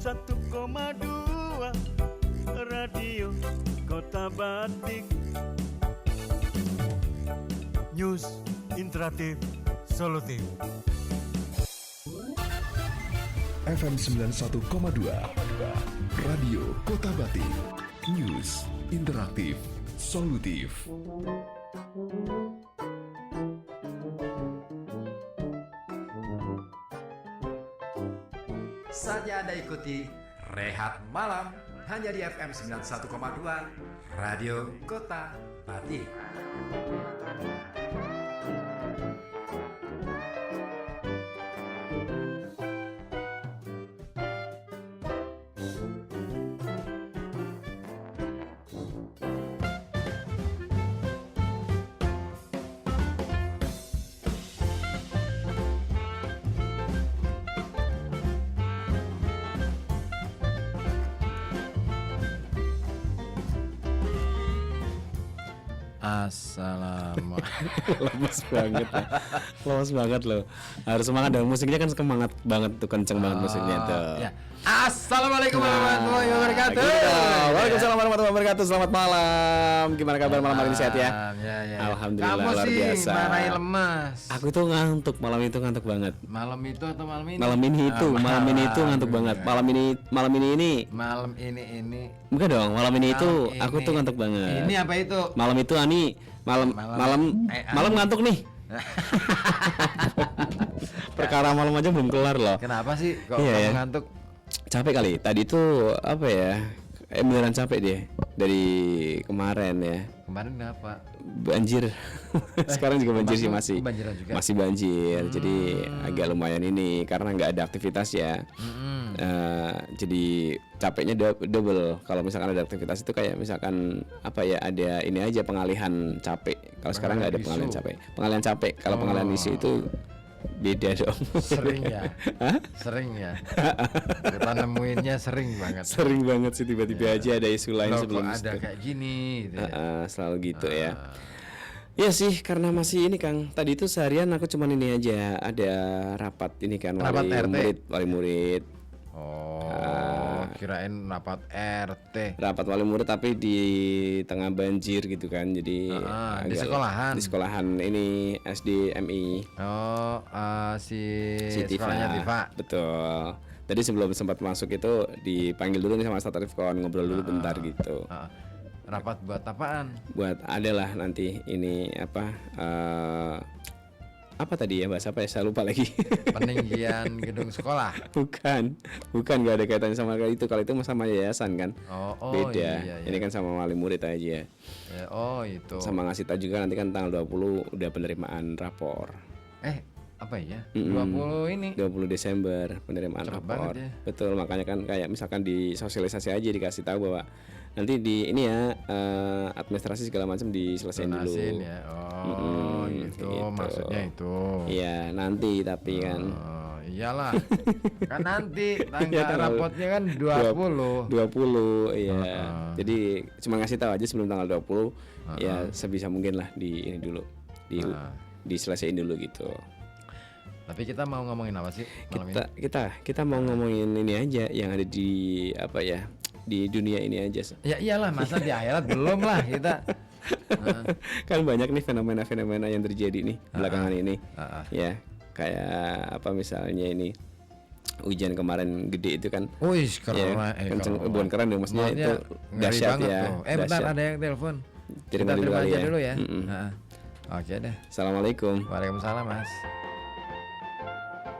91,2 Radio Kota Batik. News interaktif solutif. FM 91,2 Radio Kota Batik. News interaktif solutif. Saatnya Anda ikuti Rehat Malam hanya di FM 91,2 Radio Kota Batik. Lemes banget loh. Harus semangat dong. Musiknya kan semangat banget tuh, kenceng banget musiknya tuh. Ya. Assalamualaikum warahmatullahi wabarakatuh. Waalaikumsalam warahmatullahi wabarakatuh. Selamat malam. Gimana kabar malam hari ini, sehat ya? Ya. Alhamdulillah, kamu luar biasa. Marahi lemas. Aku tuh ngantuk, malam itu ngantuk banget. Malam itu atau malam ini? Malam ini itu ngantuk banget. Malam ini. Malam ini. Bukan dong, malam ini itu ini. aku tuh ngantuk banget. Ini apa itu? Malam itu Ani malam ngantuk nih. Perkara malam aja belum kelar loh. Kenapa sih kok Iya, kamu ngantuk? Capek kali. Tadi tuh apa ya? Beneran capek deh dari kemarin ya. Kemarin kenapa? Banjir. Sekarang juga banjir sih, masih. Banjiran juga. Masih banjir. Jadi agak lumayan ini karena nggak ada aktivitas ya. Jadi capeknya double. Kalau misalkan ada aktivitas itu kayak misalkan apa ya, ada ini aja pengalihan capek. Kalau sekarang nggak ada pengalihan capek. Pengalihan capek. Kalau pengalihan isu itu beda dong. Sering ya. Sering ya. Kita nemuinnya sering banget. Sering banget sih, tiba-tiba aja ada isu lain sebelum kok ada kayak gini gitu ya. selalu gitu ya. Ya sih, karena masih ini Kang. Tadi itu seharian aku cuman ini aja, ada rapat ini kan, wali murid. Kirain rapat RT. Rapat wali murid tapi di tengah banjir gitu kan. Jadi di sekolahan. Di sekolahan ini SDMI. Sekolahnya Tifa. Betul. Tadi sebelum sempat masuk itu dipanggil dulu nih sama Ustaz Rifkon, ngobrol dulu bentar gitu. Rapat buat apaan? Buat adalah nanti ini apa tadi ya, bahasa apa ya, saya lupa lagi. Peninggian gedung sekolah. Bukan nggak ada kaitannya sama itu. Kalau itu sama yayasan kan. Beda. Iya. Ini kan sama wali murid aja. Itu. Sama ngasih tahu juga nanti kan tanggal 20 udah penerimaan rapor. Apa ya? 20 Desember penerimaan cepet rapor. Ya. Betul, makanya kan kayak misalkan di sosialisasi aja dikasih tahu bahwa nanti di ini ya administrasi segala macam diselesaikan dulu. Ya. Gitu. Maksudnya itu. Iya, nanti tapi kan. Iyalah. Kan nanti tanggal rapotnya kan 20. Iya. Jadi cuma ngasih tahu aja sebelum tanggal 20. Ya sebisa mungkin lah di ini dulu. Diselesaikan dulu gitu. Tapi kita mau ngomongin apa sih malam ini? Kita mau ngomongin ini aja yang ada di apa ya, di dunia ini aja. Ya iyalah, masa di akhirat belum lah kita. Kan banyak nih fenomena-fenomena yang terjadi nih belakangan ini. Ya, kayak apa misalnya ini hujan kemarin gede itu kan. Keren. Bukan keren dong, maksudnya itu dahsyat ya. Bentar, ada yang telepon. Kita terima aja dulu ya. Oke deh. Assalamualaikum. Waalaikumsalam, Mas.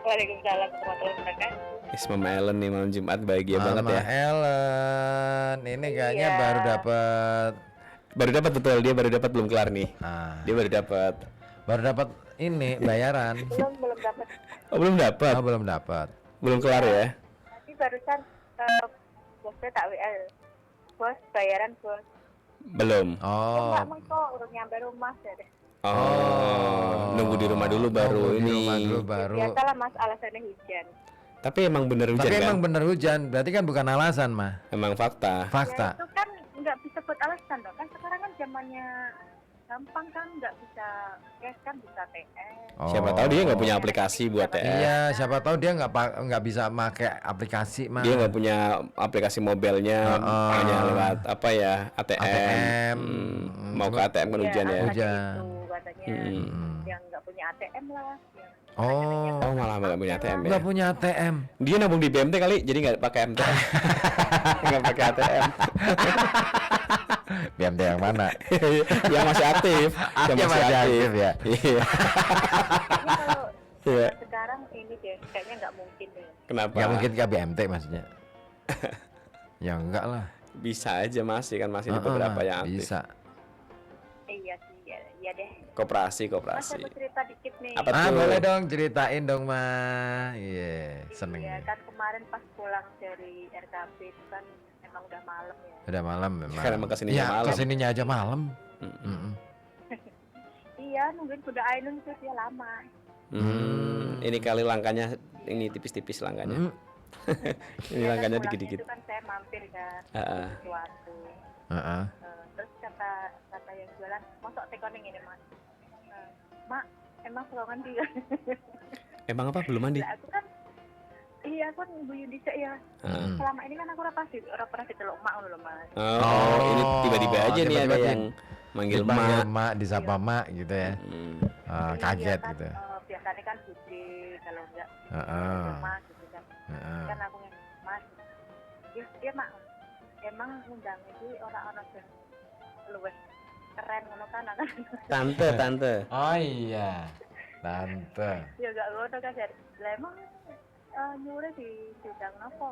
Waalaikumsalam warahmatullahi wabarakatuh. Mama Ellen nih, malam Jumat bahagia banget ya. Mama Ellen, ini kayaknya baru dapat betul, dia baru dapat, belum kelar nih. Dia baru dapat ini bayaran. Belum dapat. Belum dapat. Belum dapat. Belum kelar ya. Tapi barusan bosnya tak WA. Bos, bayaran bos. Belum. Enggak mau kok, udah nyampe rumah deh. Nunggu di rumah dulu baru ini. Biasalah Mas, alasannya hujan. Tapi emang bener hujan kan? Emang bener hujan, berarti kan bukan alasan mah. Emang fakta. Ya, itu kan nggak bisa buat alasan dong, kan sekarang kan zamannya gampang kan, nggak bisa cash kan, bisa TM. Siapa tahu dia nggak punya aplikasi buat TM. Iya, siapa tahu dia nggak bisa pakai aplikasi mah. Dia nggak punya aplikasi mobilnya, hanya lewat apa ya ATM. ATM. Mau ke ATM kan hujan ya. Hujan. Katanya yang nggak punya ATM lah. Oh malah nggak punya ATM ya. Nggak punya ATM. Dia nabung di BMT kali, jadi nggak pakai MTM. Nggak pakai ATM. BMT yang mana? Yang masih aktif. Yang masih aktif ya. Iya. Kalau Iya. sekarang ini deh, kayaknya nggak mungkin deh. Kenapa? Nggak mungkin ke BMT maksudnya. Ya enggak lah. Bisa aja masih kan masih di beberapa yang aktif. Bisa. Iya sih, iya deh. Koperasi. Mas, saya mau cerita dikit nih. Apa tuh? Boleh dong ceritain dong, Ma. Iya, seneng Iya, ya. kan kemarin pas pulang dari RKP itu kan emang udah malam ya. Udah malam memang. Kan emang kesininya malam. Kesininya aja malam. Iya, nungguin kuda Ainun itu dia lama. Ini kali langkahnya ini tipis-tipis langkahnya. Ini Ya kan, langkahnya pulangnya dikit-dikit. Itu kan saya mampir kan, sesuatu. Heeh. Terus kata yang jualan, mosok tekoning ini mas. Mak, emang pelongan dia. Emang apa belum mandi? Lah, aku kan, iya aku kan ibu Yudisa ya. Selama ini kan aku ora pernah diteluk mak ngono lho mas. Oh, ini tiba-tiba aja nih ada tiba-tiba yang manggil Dipanggil mak. mak, disapa mak gitu ya. Iya Kaget kan, gitu. biasanya kan Bude, kalau enggak mas gitu kan. Kan aku yang mas, ya mak, emang undang ini orang-orang yang luwes keren ngono kan. Tante. Oh iya. Tante. Ya enggak ngono kan, lah emang nyure diundang apa?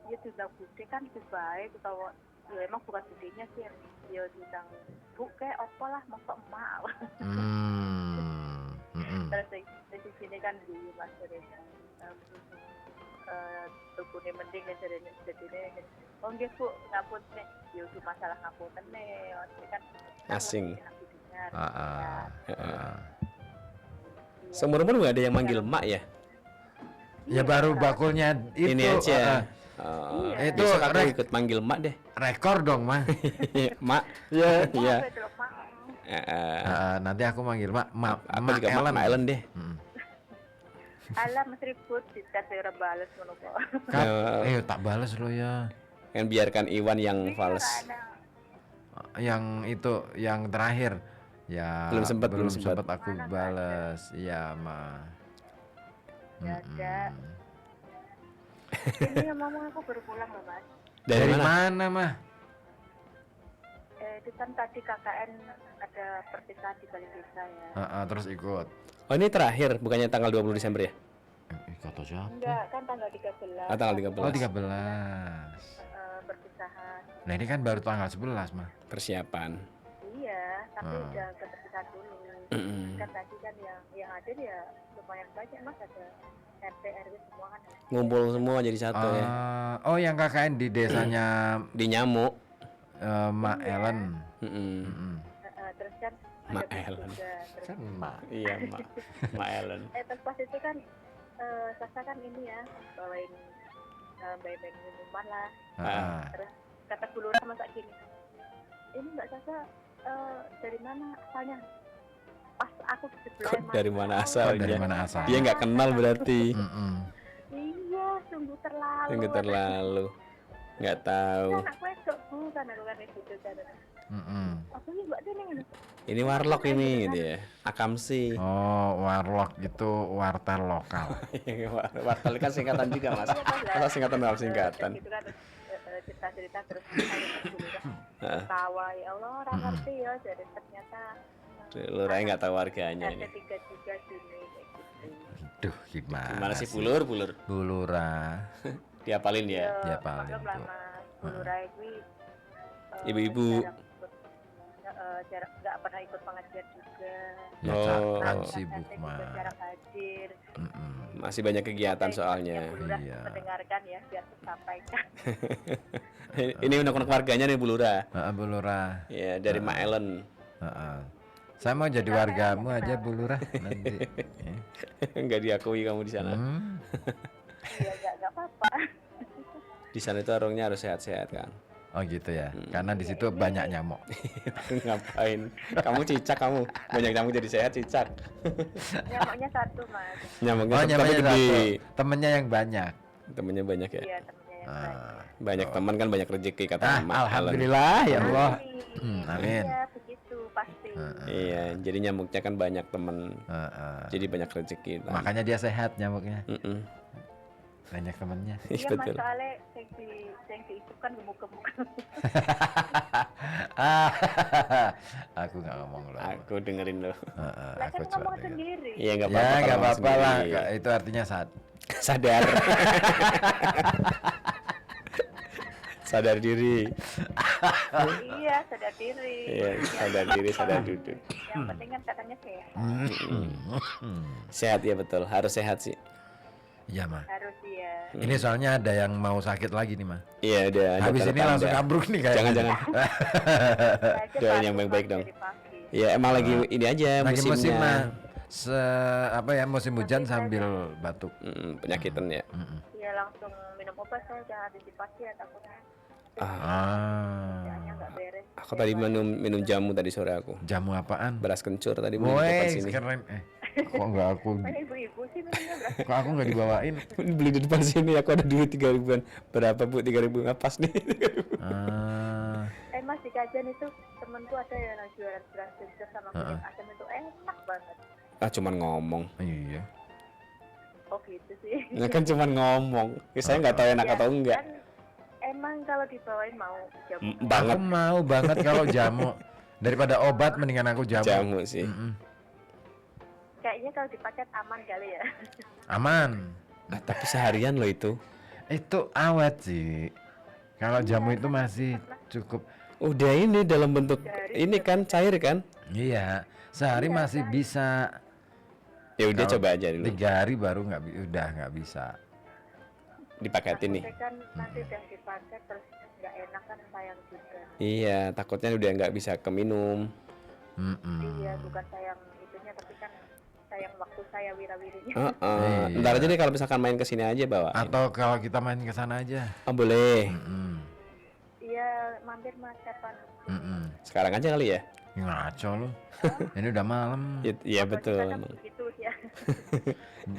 Ya diundang Bude kan baik utawa ya emang bukan budenya sih, ya diundang bu kayak apa lah, masa emak. Terus di sini kan di mas tukune mending jadi oh nggih bu ngapun nih ya itu masalah ngapunten nih kan Asing. Ya. Seumur-umur nggak ada yang manggil mak ya? Ya baru bakulnya itu. Ini aja. Itu Besok aku ikut manggil mak deh. rekor dong, Ma. Mak. Iya. Apa itu loh, Mak? Nanti aku manggil Mak, Apa juga Mak Ellen deh. Alah mas ribut dikasih orang balas ngono kok. Tak balas lo ya. Kan biarkan Iwan yang fals. Yang itu yang terakhir. Ya Belum sempat aku balas. Iya, Ma. Ada. Ini ngomong aku baru pulang loh mas. Dari mana, Mah? Itu kan tadi KKN ada perpisahan di Balai Desa ya. Terus ikut. Oh ini terakhir, bukannya tanggal 20 Desember ya? Kata siapa? Enggak, kan tanggal 13. Tanggal 13. Oh, 13. Perpisahan. Nah, ini kan baru tanggal 11, Mah. Persiapan. Iya, tapi udah keterpisahan dulu. Kan tadi kan yang ada ya lumayan banyak mas, ada RT RW semua kan. Ngumpul semua jadi satu ya. Oh, yang KKN di desanya Di Nyamuk. Mak Ellen. Terus kan Mak ada Ellen. juga. Terus, Kan Mak. Iya, Mak Ellen. terus pas itu kan Sasa kan ini ya bawain bayi-bayi minuman lah. Terus kata Bu Lurah masa gini, ini Mbak Sasa dari mana asalnya? Pas aku di sebelah Kok dari mana asalnya? Dari mana asalnya? Dia nggak kenal berarti. Iya, sungguh terlalu. Yang terlalu. Nggak tahu. Anak wedok bu, kan aku kan itu kan. Aku ini Mbak Dene ini. Ini warlock ini gitu ya. Akamsi. Oh, warlock itu wartel lokal. Wartel kan singkatan juga mas. Masa singkatan dalam singkatan. Gitu kan cerita-cerita terus tawa ya Allah orang ngerti ya, jadi ternyata Lurahnya nggak tahu warganya RT ini. 33 sini kayak gitu. Duh, Gimana sih Bulur? Bulura. Diapalin ya. Dia paling maklum lah tuh. mas, Bu Lurah ini Ibu-ibu. jarang nggak pernah ikut pengajian juga. Ya, Oh. kan RT sibuk, juga Mah. jarang hadir. Masih banyak kegiatan soalnya. Bu Lurah Iya. mendengarkan ya biar tersampaikan. Ini unek-unek warganya nih Bulura. Bulura. Ya dari Mak Ellen. Saya mau jadi wargamu aja, Bulura nanti. Nggak diakui kamu di sana. Iya nggak apa-apa. Di sana itu orangnya harus sehat-sehat kan. Oh gitu ya. Karena di situ banyak nyamuk. Ngapain? Kamu cicak kamu. Banyak nyamuk jadi sehat cicak. Nyamuknya satu mas. Nyamuknya Oh, satu tapi nyamuknya gede. satu. Temennya yang banyak. Temennya banyak ya. Iya temennya yang Ah. Banyak teman kan banyak rezeki kata Mak Ellen. Alhamdulillah ya Allah. Amin. Amin. Iya begitu pasti. Iya, jadi nyamuknya kan banyak teman. Jadi banyak rezeki. lah. Makanya dia sehat nyamuknya. Mm-mm. Banyak temennya. Iya mas Betul. soalnya yang diisukan gemuk-gemuk. Aku nggak ngomong loh. Aku dengerin lo. Lah Aku kan cuma ngomong dengar. sendiri. Iya nggak Ya apa-apa. nggak kalau apa-apa lah. sendiri. Itu artinya saat. Sadar. Sadar diri. Iya sadar diri. Iya, sadar diri, sadar duduk. Yang penting kan katanya sehat. Sehat ya betul, harus sehat sih. Iya mah. Harus ya. Ini soalnya ada yang mau sakit lagi nih mah. Iya udah. ada Habis ini tanda-tanda. langsung ambruk nih kayaknya. Jangan-jangan. Aja Doain batuk, yang baik-baik Mas, dong. dari pagi. Iya emang lagi ini aja Lagi musim musimnya. mah. Musim hujan sambil batuk. Penyakitan ya. Iya langsung minum obat saya jangan antisipasi ya takutnya. Ah. Nggak beres. Aku tadi minum jamu tadi sore aku. Jamu apaan? Beras kencur tadi mau di depan Woi, sini. keren. Kok nggak aku? Saya ibu-ibu sih minumnya beras. Kok aku nggak dibawain? Beli di depan sini aku ada duit 3.000-an. Berapa Bu? 3.000 nggak pas nih. Ah. Mas di Kajen itu temenku ada yang jualan beras kencur sama kunyit asam itu enak banget. Ah cuman ngomong. Iya. Oh gitu sih. Ya kan cuman ngomong. Ya, saya nggak tahu enak Ya, atau enggak. kan emang kalau dibawain mau jamu. Banget Aku mau banget kalau jamu. Daripada obat mendingan aku jamu. jamu sih. Kayaknya kalau dipaket aman kali ya. Aman. Ah, tapi seharian loh itu. Itu awet sih. Kalau jamu itu masih cukup. Udah ini dalam bentuk ini kan cair kan? Iya. Sehari masih bisa. Ya udah Kalau coba aja dulu. 3 hari baru udah nggak bisa. Dipaketin nih. Takutnya kan nanti udah dipaket terus nggak enak kan sayang juga. Iya, takutnya udah nggak bisa keminum. Iya bukan sayang itunya tapi kan sayang waktu saya wira-wirinya. Iya. Ntar aja deh kalau misalkan main kesini aja bawa. Atau kalau kita main ke sana aja. Oh boleh. Iya mampir mas kapan? Sekarang aja kali ya. Ngaco lu. Ini udah malam. Iya betul. Begitu ya.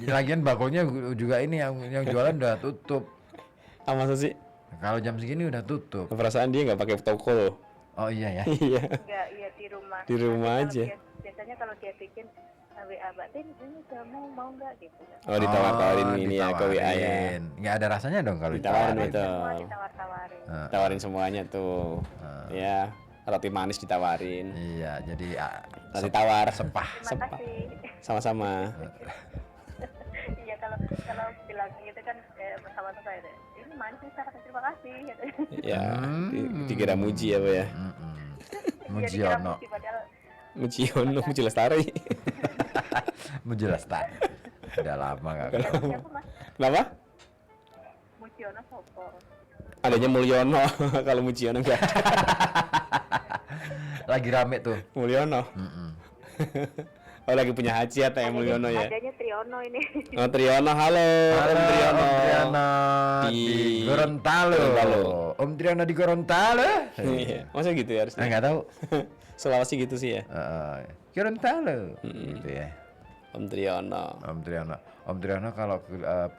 Lagian bakonya juga ini yang jualan udah tutup. Ah masa sih? Kalau jam segini udah tutup. Perasaan dia nggak pakai toko loh. Oh iya ya. Iya. Enggak, iya di rumah. Di rumah Nanti aja. kalau biasanya kalau dia bikin WA Mbak Tin, ini kamu mau nggak gitu? Oh ditawar-tawarin ini ya ke WA ya. ditawarin. Nggak ada rasanya dong kalau Ditawarin ditawarin. betul. Semua ditawar-tawarin. Tawarin semuanya tuh. Ya roti manis ditawarin. Iya, jadi Roti tawar. sepah. Terima kasih. Sama-sama. Iya kalau bilang gitu kan bersama saya deh. Ini manis nih saya terima kasih. Gitu. Ya dikira muji apa ya? Mujiono. Jadi padahal Mujiono, Muji Lestari. Mujelas tak. Udah lama gak dia ketemu. siapa mas? Kenapa? Mujiono Sopo. Adanya Mulyono. Kalau Mujiono enggak ada. Lagi rame tuh. Mulyono. Oh lagi punya hajat ya Mulyono ya. Adanya Triono ini. Oh Triono, halo. Om Triono. Om Triana di Gorontalo. Gorontalo. Om Triana di Gorontalo. Iya. Masa gitu ya harusnya? Nggak tahu. Sulawesi gitu sih ya. Gorontalo. Gitu ya. Om Triono. Om Triana kalau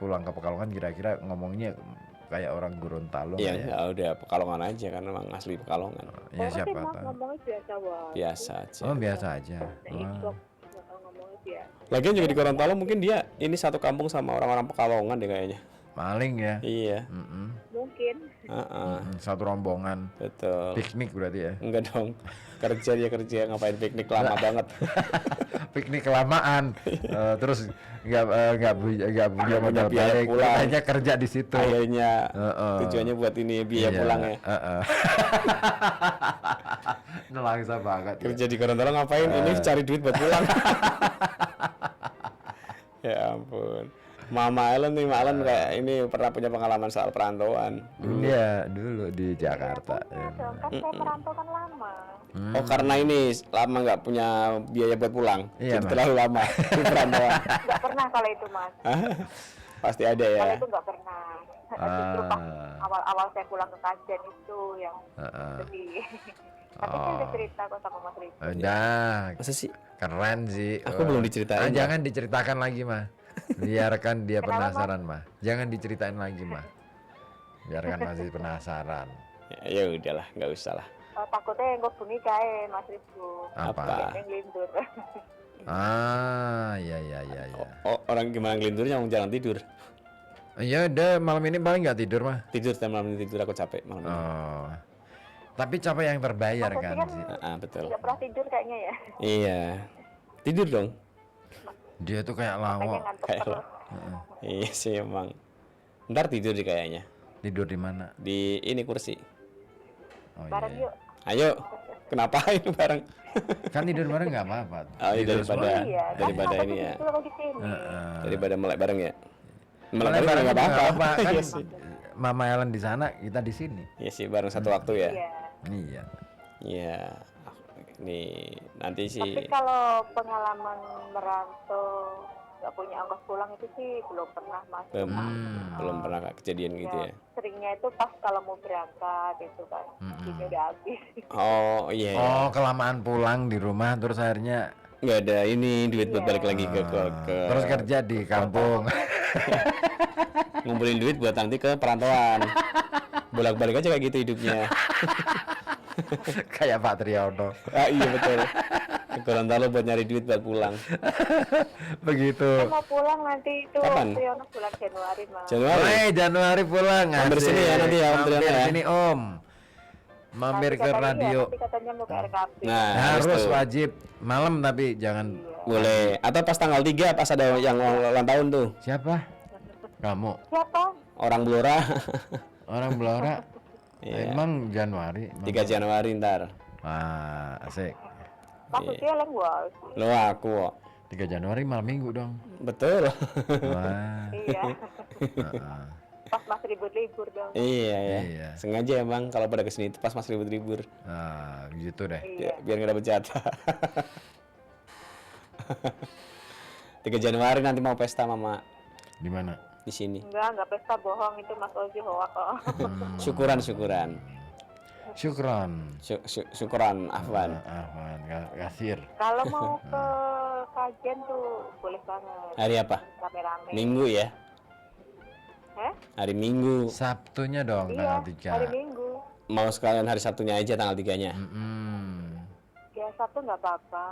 pulang ke Pekalongan kira-kira ngomongnya kayak orang Gorontalo. Iya, nggak ya? ya udah Pekalongan aja kan memang asli Pekalongan. Ya siapa Mas tahu. ngomongnya biasa banget. Biasa aja. Oh biasa aja. Nah, Xbox bakal ngomongnya biasa. Lagian juga di Gorontalo mungkin dia ini satu kampung sama orang-orang Pekalongan deh kayaknya. Maling ya. Iya. Mungkin. Satu rombongan. Betul. Piknik berarti ya. Enggak dong. Kerja dia kerja ngapain piknik lama banget. Piknik kelamaan. Terus nggak punya modal biaya balik. pulang. Hanya kerja di situ. Akhirnya tujuannya buat ini biaya Iya, pulang ya. Nelangsa banget. Ya. Kerja di Gorontalo ngapain? Ini cari duit buat pulang. Ya ampun. Mama Ellen nih, Mak Ellen kayak ini pernah punya pengalaman soal perantauan. Iya, dulu di Jakarta. Iya dong, kan saya merantau kan lama. Oh karena ini lama nggak punya biaya buat pulang, Iya, jadi Mas. terlalu lama di perantauan. Nggak pernah kalau itu mas. Pasti ada ya. Kalau itu nggak pernah. Justru pas awal-awal saya pulang ke kajian itu yang Heeh. sedih. Tapi saya udah cerita kok sama Mas Ridho. Udah, Masa sih? keren sih. Aku belum diceritain, Mah. Jangan diceritakan lagi mah. Biarkan dia Kenapa, penasaran mah. Jangan diceritain lagi mah. Biarkan masih penasaran. Ya udahlah, nggak usah lah. Takutnya yang gue bunyi kayak Mas Ridho. Apa? Yang lindur. Ya ya ya ya. Orang gimana ngelindurnya, mau jarang tidur. Ya udah, malam ini paling nggak tidur mah. Tidur, malam ini tidur, aku capek malam ini. Oh. Tapi capek yang terbayar Mas kan Ridho sih. Betul. Tidak pernah tidur kayaknya ya. Iya. Tidur dong. Dia tuh kayak Makanya lawak. ngantuk Kayak terus. Iya sih emang. Ntar tidur di kayaknya. Tidur di mana? Di ini kursi. Oh Bareng iya. yuk. Ayo. Kenapa ini bareng? Kan tidur bareng nggak apa-apa. Oh, iya, Tidur daripada semua. Iya, daripada kan ini ya. Itu aku di sini. Daripada melek bareng ya. Melek Melek bareng bareng nggak juga apa-apa. nggak apa-apa, kan. Iya sih. Mama Ellen di sana, kita di sini. Iya sih, bareng satu waktu ya. Iya. Iya. Iya. Nih nanti Tapi sih. kalau pengalaman merantau nggak punya ongkos pulang itu sih belum pernah Mas. Belum pernah kejadian gitu ya. Seringnya itu pas kalau mau berangkat itu kan, ini udah habis. Oh iya. Oh, kelamaan pulang di rumah terus akhirnya Nggak ada ini duit buat balik lagi ke terus kerja di kampung. ngumpulin duit buat nanti ke perantauan. Bolak-balik aja kayak gitu hidupnya. Kayak Pak Triyono. Iya betul. Ke Gorontalo buat nyari duit buat pulang. Begitu. Saya mau pulang nanti itu Kapan? Triyono bulan Januari Mas. Januari. Januari pulang. Mampir asik. sini ya nanti ya, Om Mampir Triyono ya. sini Om. Mampir Nanti ke katanya radio. Nanti katanya mau ke RKP. Nah, Harus tuh. wajib malam tapi jangan. Boleh. Atau pas tanggal 3 pas ada yang ulang tahun tuh. Siapa? Kamu. Siapa? Orang Blora. Orang Blora. Iya. Emang Januari. 3 Januari ntar. Wah, asik. Maksudnya lengwal. Lo aku kok. 3 Januari malam minggu dong. Betul. Wah. Iya. Heeh. Pas Mas libur dong. Iya ya. Iya. Sengaja emang kalau pada kesini itu pas Mas libur. Nah, gitu deh. Iya. Biar nggak dapet jatah. 3 Januari nanti mau pesta mama Di mana? di sini. Enggak pesta bohong itu Mas Ozi hoak kok. Syukuran. Syukron. Syukuran Afwan. Afwan, kasir. Kalau mau ke kajian tuh boleh banget. Hari apa? Rame-rame. Minggu ya. Hari Minggu. Sabtunya dong Iya, tanggal 3. hari Minggu. Mau sekalian hari Sabtunya aja tanggal 3-nya. Ya Sabtu nggak apa-apa.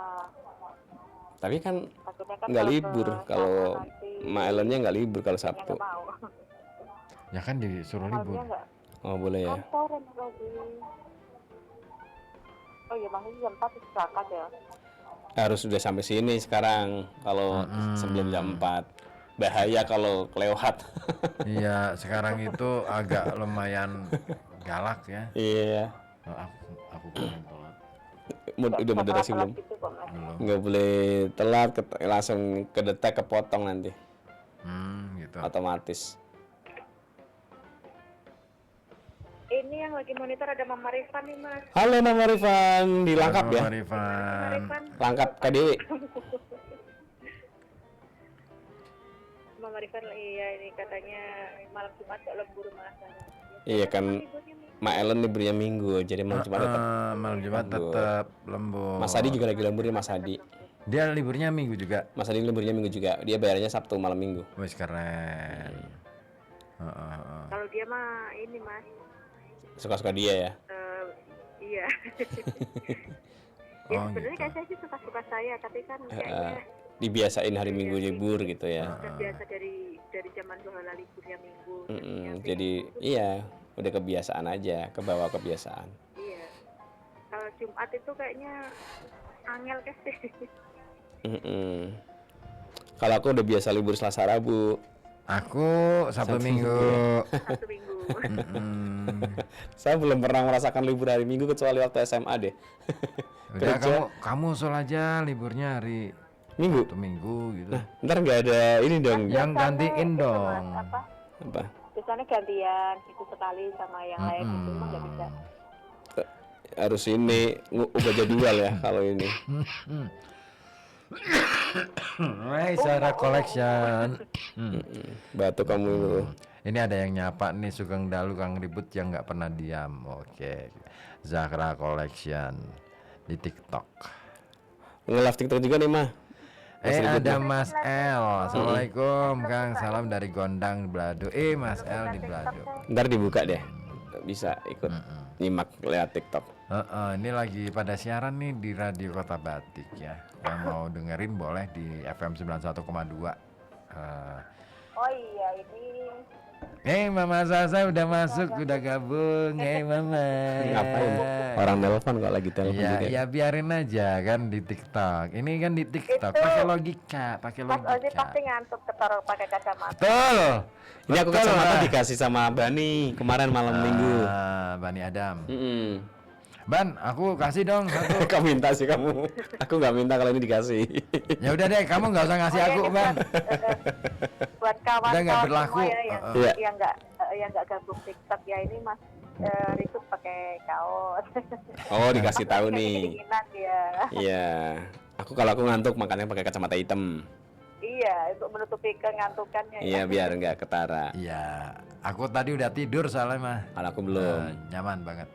Tapi kan Takutnya kan nggak kalau libur ke kalau sana nanti Ma Ellennya nggak libur kalau saya Sabtu. nggak mau. Ya kan disuruh Malamnya libur. nggak. Oh boleh ya. Kan sore Mas Ozi. Oh iya maksudnya jam 4 itu berangkat ya. Harus sudah sampai sini sekarang kalau sebelum jam 4. Bahaya kalau kelewat. Iya, sekarang itu agak lumayan galak ya. Iya. Oh, aku pengen telat. Udah moderasi belum? Gitu kok Mas. Nggak boleh telat, langsung kedetek, kepotong nanti. Gitu. Otomatis. Ini yang lagi monitor ada Mama Rifan nih Mas. Halo Mama Rifan, dilangkap ya? Mama Rifan. Rifan. Langkap KDW. Mama Rifan iya ini katanya malam Jumat kok lembur Mas. Iya kan, Ma Ellen liburnya Minggu, jadi malam Jumat tetap. Malam Jumat tetap lembur. Mas Hadi juga lagi lembur ya Mas Hadi. Dia liburnya Minggu juga. Mas Hadi liburnya Minggu juga, dia bayarnya Sabtu malam Minggu. Wes keren. Kalau dia mah ini Mas. Suka-suka dia ya. Iya. Oh, Sebenarnya gitu. kayak saya sih suka-suka saya, tapi kan kayaknya Dibiasain hari Minggu libur gitu ya. udah biasa dari zaman Zohla liburnya Minggu. Jadi iya, udah kebiasaan aja, kebawa kebiasaan. Iya. Kalau Jumat itu kayaknya angel sih. Kalau aku udah biasa libur Selasa Rabu. Aku Sabtu Minggu. Satu minggu. Saya belum pernah merasakan libur hari Minggu kecuali waktu SMA deh. Udah Kerja. kamu usul aja liburnya hari Minggu. Sabtu Minggu gitu. Ntar nggak ada ini dong. Yang gantiin Itu, dong. Mas, apa? Apa? Biasanya gantian itu sekali sama yang lain itu mah nggak bisa. Harus ini ubah jadwal ya kalau ini. Sarah Collection. Batuk kamu itu. Ini ada yang nyapa nih, Sugeng Dalu Kang Ribut yang nggak pernah diam. Oke, Zahra Collection di TikTok. Nge-live TikTok juga nih mah. Ada Mas L. Assalamualaikum Kang, salam dari Gondang Belado. Mas L di Belado. Ntar dibuka deh, bisa ikut nyimak lewat TikTok. Ini lagi pada siaran nih di Radio Kota Batik ya. Yang mau dengerin boleh di FM 91,2. Oh iya, ini Mama Sasa udah masuk, udah gabung. Mama. Ngapain? Orang telepon kok lagi telepon Iya, juga. ya biarin aja kan di TikTok. Ini kan di TikTok, Itu pakai logika, pakai Mas Ozi logika. pasti ngantuk ketaruh pakai kacamata. Betul. Ini aku Betul kacamata lah. dikasih sama Bani kemarin malam minggu. Bani Adam. Mm-mm. Ban, aku kasih dong satu. Kamu minta sih kamu. Aku nggak minta kalau ini dikasih. Ya udah deh, kamu nggak usah ngasih aku, Oke, Ban. Buat Udah nggak kawan-kawan berlaku. semua ya Iya. yang nggak gabung TikTok ya, ini Mas Rizuk pakai kaos. Oh, dikasih tahu nih. Kedinginan ya. Iya. Kalau aku ngantuk makanya pakai kacamata hitam. Iya, untuk menutupi kengantukannya. Iya, biar nggak ketara. Iya, aku tadi udah tidur soalnya mah. Kalau aku belum. Nyaman banget.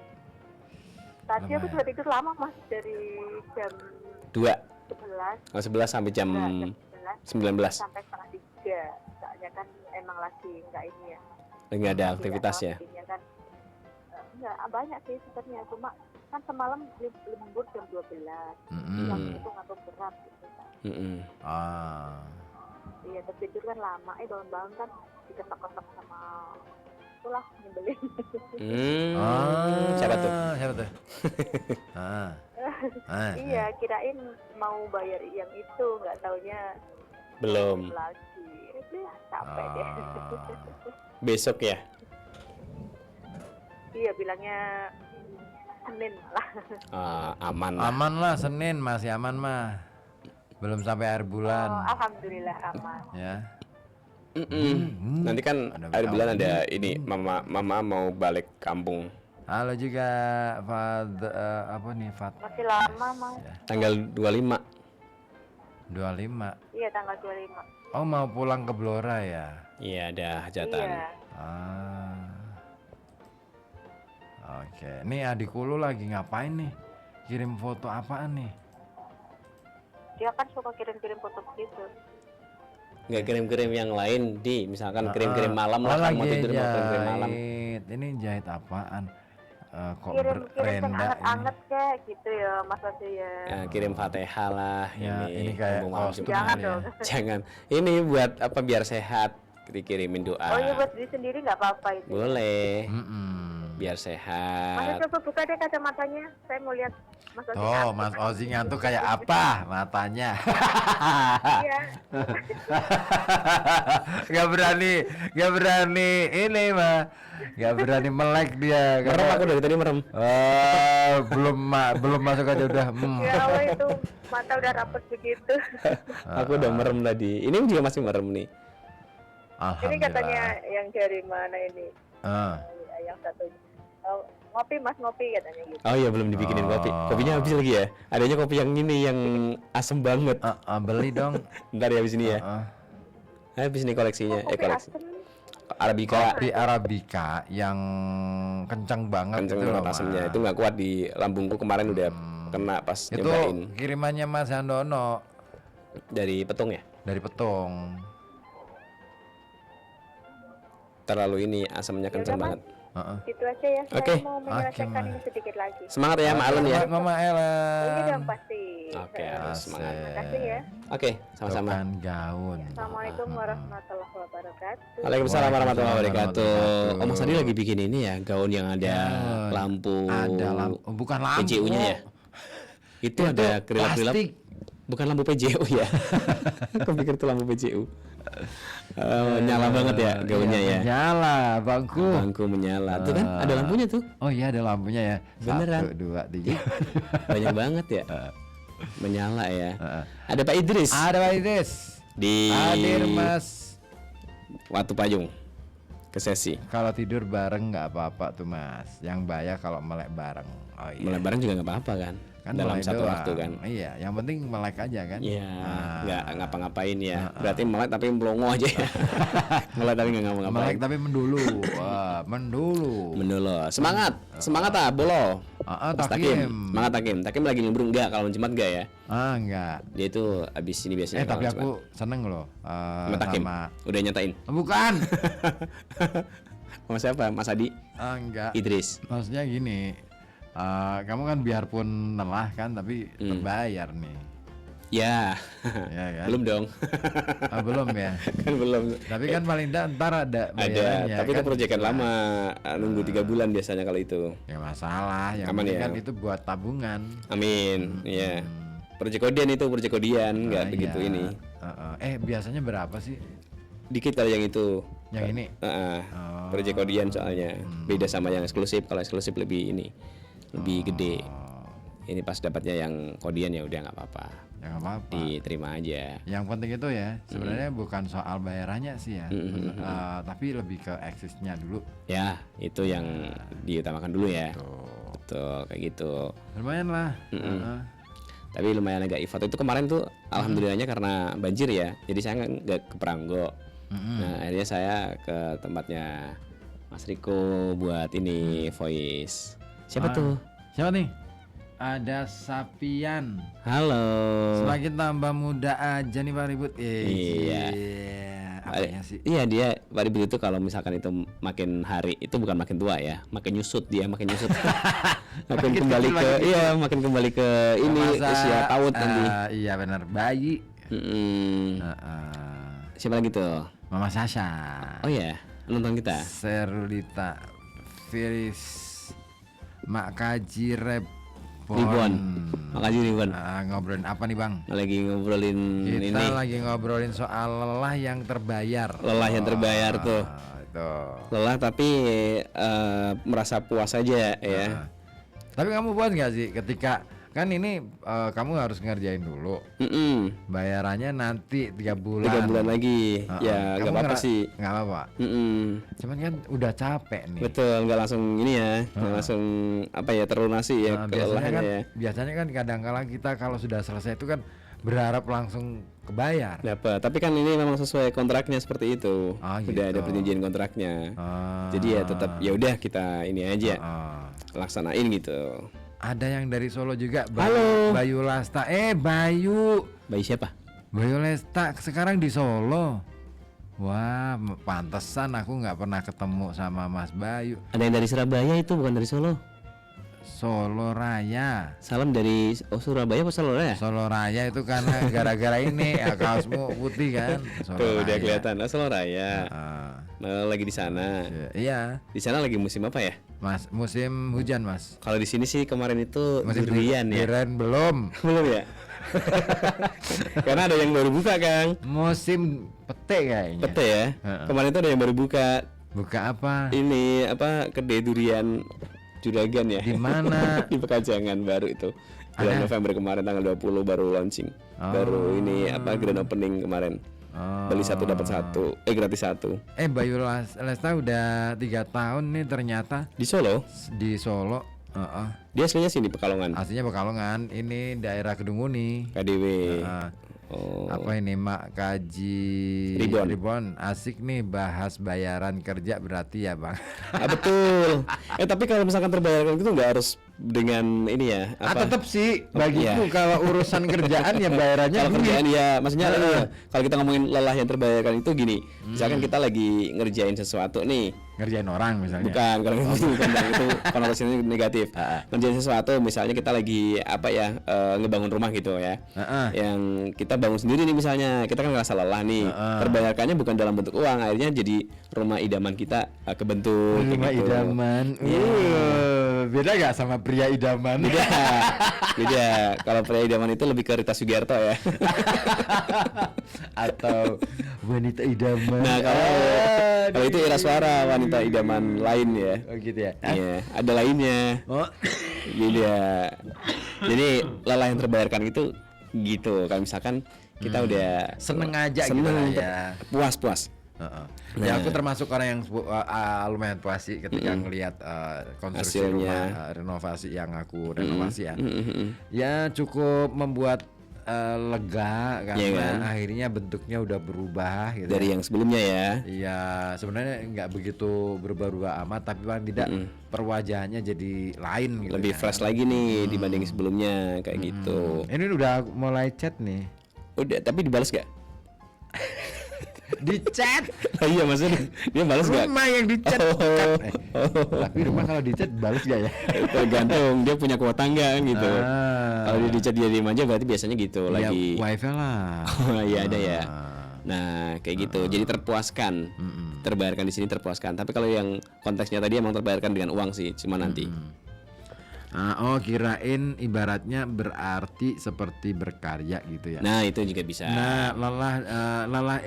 Tadi aku sudah tidur lama Mas, dari jam 2. 11. 11 sampai jam Enggak, 19. sampai setengah 3. Soalnya kan emang lagi nggak ini ya. Nggak ada Lagi aktivitas nggak ya. tahu waktunya kan. Enggak, banyak sih sebenarnya, cuma kan semalam lembur jam 12. Jam itu ngantuk berat gitu kan. Mm-mm. Iya, tertidur kan lama, bangun-bangun kan diketok-ketok sama itulah, nyebelin. Siapa tuh? Siapa tuh? Iya, kirain mau bayar yang itu, nggak taunya Belum. lagi. Capek deh. Besok ya. Iya, bilangnya Senin malah. Aman. Aman lah, Senin masih aman mah. Belum sampai akhir bulan. Alhamdulillah aman. Ya. Nanti kan Ada akhir bulan berapa? ada ini mama mau balik kampung Halo juga apa nih Masih lama Mas. tanggal 25. 25. Iya, tanggal 25. Oh, mau pulang ke Blora ya? Iya, ada hajatan. Iya. Oke. Nih adikku lu lagi ngapain nih? Kirim foto apaan nih? Dia kan suka kirim-kirim foto gitu. Nggak kirim-kirim yang lain misalkan kirim-kirim malam lah, kamu mau lagi tidur mau kirim-kirim malam. jahit. Ini jahit apaan? Kok Kirim-kirim yang berenda ini? anget-anget kayak gitu ya Mas Ozi ya. Ya, kirim Fatihah lah. Ya, ini kayak mumpung malam kostum Jumat. Jangan kali ya. dong. Jangan. Ini buat apa biar sehat. Dikirimin doa. Oh iya, buat diri sendiri nggak apa-apa itu. Boleh. Mm-mm. Biar Mas sehat. coba buka deh kacamatanya. Saya mau lihat Mas Ozi. Tuh, Mas Ozi ngantuk kayak apa matanya? Iya. Gak berani ini mah, gak berani melek dia. Merem aku dari tadi merem. Belum masuk aja udah. Ya Allah, itu mata udah rapet begitu. Aku udah merem tadi. Ini juga masih merem nih. Ini katanya yang dari mana ini? Ah. Yang satu. Ngopi Mas, ngopi katanya gitu. Oh iya, belum dibikinin kopi. Kopinya habis lagi ya. Adanya kopi yang ini yang asem banget. Beli dong. Ntar ya habis ini ya. Habis ini koleksinya. Kopi Koleksi asem. Arabica. Kopi Arabica yang kencang banget Kenceng itu loh, banget asemnya. Ma. Itu nggak kuat di lambungku kemarin udah kena pas Itu nyobain kirimannya Mas Handono dari Petung ya. dari Petung. Terlalu ini asamnya kenceng Mas. banget. Gitu aja ya. Oke. Saya mau menyelesaikan Mas. ini sedikit lagi. Semangat ya, Mak Alun ya. Selamat Mama Ini Ellen. dong pasti. Oke, harus semangat. Terima kasih ya. Oke, sama-sama. Tukan gaun. Assalamualaikum warahmatullahi wabarakatuh. Waalaikumsalam warahmatullahi wabarakatuh. Wabarakatuh. Oh, Mas Adi lagi bikin ini ya, gaun yang ada Gaun. lampu. Ada lampu, bukan lampu. PJU-nya ya. Itu ada kelilap-kelilap. plastik. Bukan lampu PJU ya. Aku pikir itu lampu PJU. Nyala banget ya gaunnya ya. Nyala, bangku. Bangku menyala. Tuh kan ada lampunya tuh. Oh iya ada lampunya ya. Beneran. 1, 2, 3. Banyak banget ya. Menyala ya. Ada Pak Idris Ada Pak Idris. di Hadir Mas. Watu Payung ke sesi. Kalau tidur bareng nggak apa-apa tuh Mas. Yang bahaya kalau melek bareng. Oh iya. Mulai bareng juga nggak apa-apa kan. Kan dalam melek satu doang. waktu kan. Iya, yang penting melek aja kan. Iya, Ah. nggak ngapa-ngapain ya. Berarti melek tapi melongo aja ya. Melek tapi nggak Melek ngapa-ngapain. tapi mendulu. Wah, mendulu. Mendolo. Semangat ah, bolo. Mas Takim. Semangat Takim. Takim lagi nimbrung enggak kalau Jumat enggak ya? Enggak. Dia itu abis ini biasanya Tapi kalau aku seneng loh Jumat. Sama Takim. Udah nyatain. Bukan. Sama siapa? Mas Adi? Enggak. Idris. Maksudnya gini, kamu kan biarpun lelah kan, tapi terbayar nih. Ya. Ya kan? Belum dong. Belum ya. Kan belum. Tapi kan paling enggak ntar ada bayarannya. Tapi itu kan? proyekan lama, nunggu 3 bulan biasanya kalau itu. Ya masalah, yang Aman penting ya? kan itu buat tabungan. Amin. Iya. Proyek kodian itu, proyek kodian, nggak begitu Iya. ini. Biasanya berapa sih Dikit kalau yang itu. yang ini? Proyek kodian soalnya beda sama yang eksklusif. Kalau eksklusif lebih ini, lebih gede. Ini pas dapatnya yang kodian ya udah nggak apa-apa, Ya nggak apa-apa. diterima aja. Yang penting itu ya sebenarnya bukan soal bayarannya sih ya, tapi lebih ke eksisnya dulu. Ya itu yang diutamakan dulu ya. Tuh. Betul kayak gitu. Lumayan lah. Tapi lumayan agak effort itu kemarin tuh alhamdulillahnya karena banjir ya. Jadi saya nggak ke Peranggo. Nah akhirnya saya ke tempatnya Mas Riko buat ini voice. Siapa tuh? Siapa nih? Ada Sapian. Halo. Semakin tambah muda aja nih Pak Ribut. Iya. Apanya sih? Iya dia Pak Ribut itu kalau misalkan itu makin hari itu bukan makin tua ya, makin nyusut dia, makin nyusut. makin kembali kecil ke lagi. iya, makin kembali ke ini usia taut nanti. Iya benar, bayi. Siapa lagi tuh? Mama Sasha. Oh ya, nonton kita. Serulita Firis Mak Kaji Ribon. Makasih Ribon. Ngobrolin apa nih Bang? Lagi ngobrolin Kita ini. lagi ngobrolin soal lelah yang terbayar. Lelah yang terbayar tuh. Itu. Lelah tapi merasa puas aja ya. Tapi kamu puas nggak sih ketika kan ini kamu harus ngerjain dulu. Bayarannya nanti 3 bulan. 3 bulan lagi. Ya nggak Kamu apa-apa sih. Nggak apa-apa. Cuman kan udah capek nih. Betul, nggak langsung ini ya, nggak langsung apa ya terlunasi ya Biasanya kelelahannya kan, ya. biasanya kan kadang-kala kita kalau sudah selesai itu kan berharap langsung kebayar. Dapat, tapi kan ini memang sesuai kontraknya seperti itu. Udah ada gitu. perjanjian kontraknya. Jadi ya tetap ya udah kita ini aja laksanain gitu. Ada yang dari Solo juga. Halo. Bayu Lasta. Bayu. Bayi siapa? Bayu Lesta sekarang di Solo. Wah, pantesan aku nggak pernah ketemu sama Mas Bayu. Ada yang dari Surabaya itu bukan dari Solo. Solo Raya. Salam dari Surabaya apa Solo ya? Solo Raya itu karena gara-gara ini ya, kaosmu putih kan. Solo Tuh udah Raya. kelihatan, Solo Raya. Nah, lagi di sana. Iya, Di sana lagi musim apa ya? Mas, musim hujan Mas. Kalau di sini sih kemarin itu Musim durian ya. durian belum. Belum ya? Karena ada yang baru buka Kang. Musim pete kayaknya. Pete ya. Kemarin itu ada yang baru buka. Buka apa? Ini apa kedai durian Juragan ya? Di mana? Di Pekajangan baru itu. Bulan November kemarin tanggal 20 baru launching. Baru ini apa grand opening kemarin. Beli 1 dapat 1. Gratis 1. Bayu Lesta udah 3 tahun nih ternyata Di Solo. di Solo. Dia aslinya sini Pekalongan. Aslinya Pekalongan, ini daerah Kedunguni. KDW. Oh. Apa ini Mak Kaji Ribon. Asik nih bahas bayaran kerja berarti ya Bang. Betul. Tapi kalau misalkan terbayarkan itu nggak harus dengan ini ya. Tetap sih bagiku iya. kalau urusan kerjaan ya bayarannya Kalau kerjaan ya, maksudnya kalau kita ngomongin lelah yang terbayarkan itu gini. Misalkan kita lagi ngerjain sesuatu nih. Ngerjain orang misalnya. Bukan, kalau itu bukan Bang, itu konotasinya negatif. Ngerjain sesuatu, misalnya kita lagi apa ya ngebangun rumah gitu ya. Yang kita bangun sendiri nih misalnya, kita kan ngerasa lelah nih. Terbayarkannya bukan dalam bentuk uang, akhirnya jadi rumah idaman kita kebentuk. Rumah gitu. idaman. Beda gak sama pria idaman? Beda. Kalau pria idaman itu lebih ke Rita Sugiarto ya. Atau wanita idaman. Nah kalau itu Ira Suara, wanita idaman lain ya. Oh gitu ya. Iya, ada lainnya. Oh. Jadi lelah yang terbayarkan itu gitu. Kalau misalkan kita udah seneng aja seneng, gitu lah ya. puas Ya aku termasuk orang yang lumayan puas sih ketika ngelihat konstruksi Hasilnya. rumah renovasi yang aku renovasi ya. Ya cukup membuat lega karena Iya kan? akhirnya bentuknya udah berubah gitu. Dari yang sebelumnya ya. Iya, sebenarnya nggak begitu berubah-ubah amat, tapi paling tidak perwajahannya jadi lain gitu. Lebih kan. fresh lagi nih dibanding sebelumnya kayak gitu. Ini udah mulai chat nih. Udah, tapi dibalas gak? Di chat. Oh iya maksudnya dia balas gak? Rumah yang di chat. Oh. Tapi rumah kalau di chat balas gak ya? Tergantung dia punya kuota enggak kan gitu. Ah. Kalau dia di chat dia diem aja berarti biasanya gitu Ya, lagi. wifi lah. Oh iya ada ya. Nah kayak gitu. Jadi terpuaskan. Terbayarkan di sini terpuaskan. Tapi kalau yang konteksnya tadi emang terbayarkan dengan uang sih, cuma nanti. Oh kirain ibaratnya berarti seperti berkarya gitu ya. Nah itu juga bisa. Nah, lelah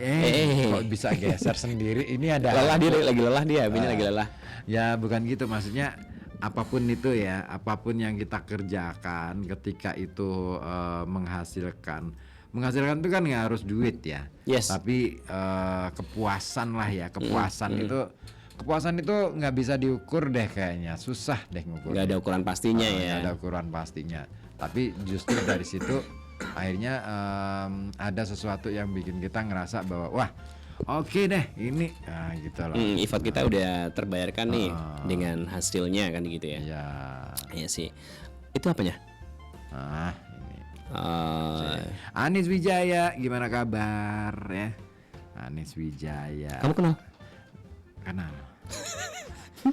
kok bisa geser sendiri? Ini ada Lelah dia lagi lelah dia, Abinya lagi lelah. Ya bukan gitu, maksudnya apapun itu ya, apapun yang kita kerjakan ketika itu menghasilkan itu kan nggak harus duit ya. Yes. Tapi kepuasan lah ya, kepuasan itu nggak bisa diukur deh kayaknya, susah deh ngukur. Nggak ada ukuran pastinya ya. Nggak ada ukuran pastinya. Tapi justru dari situ akhirnya ada sesuatu yang bikin kita ngerasa bahwa wah oke deh ini, nah, gitu loh. Effort kita udah terbayarkan nih dengan hasilnya kan gitu ya. Ya, Iya sih. Itu apanya? ini Anis Wijaya, gimana kabar ya? Anis Wijaya. Kamu kenal? Kenal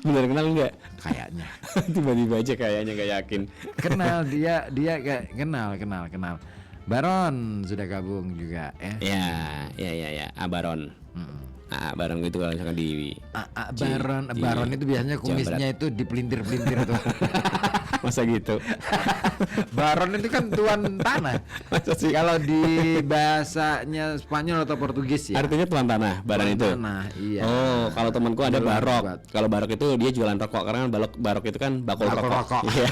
Bener kenal enggak? kayaknya. Tiba-tiba aja kayaknya nggak yakin. Kenal dia kayak kenal. Baron sudah gabung juga ya. Ya. Baron. Baron gitu kalau misalkan di Baron itu biasanya kumisnya itu dipelintir-pelintir tuh. masa gitu. Baron itu kan tuan tanah. Masa sih? Kalau di bahasanya Spanyol atau Portugis ya. Artinya tuan tanah, Baron Tuan itu. tanah, iya. Oh, kalau temanku ada Jualan Barok. obat. Kalau Barok itu dia jualan rokok karena kan Barok itu kan bakul Bakul rokok. rokok. Iya.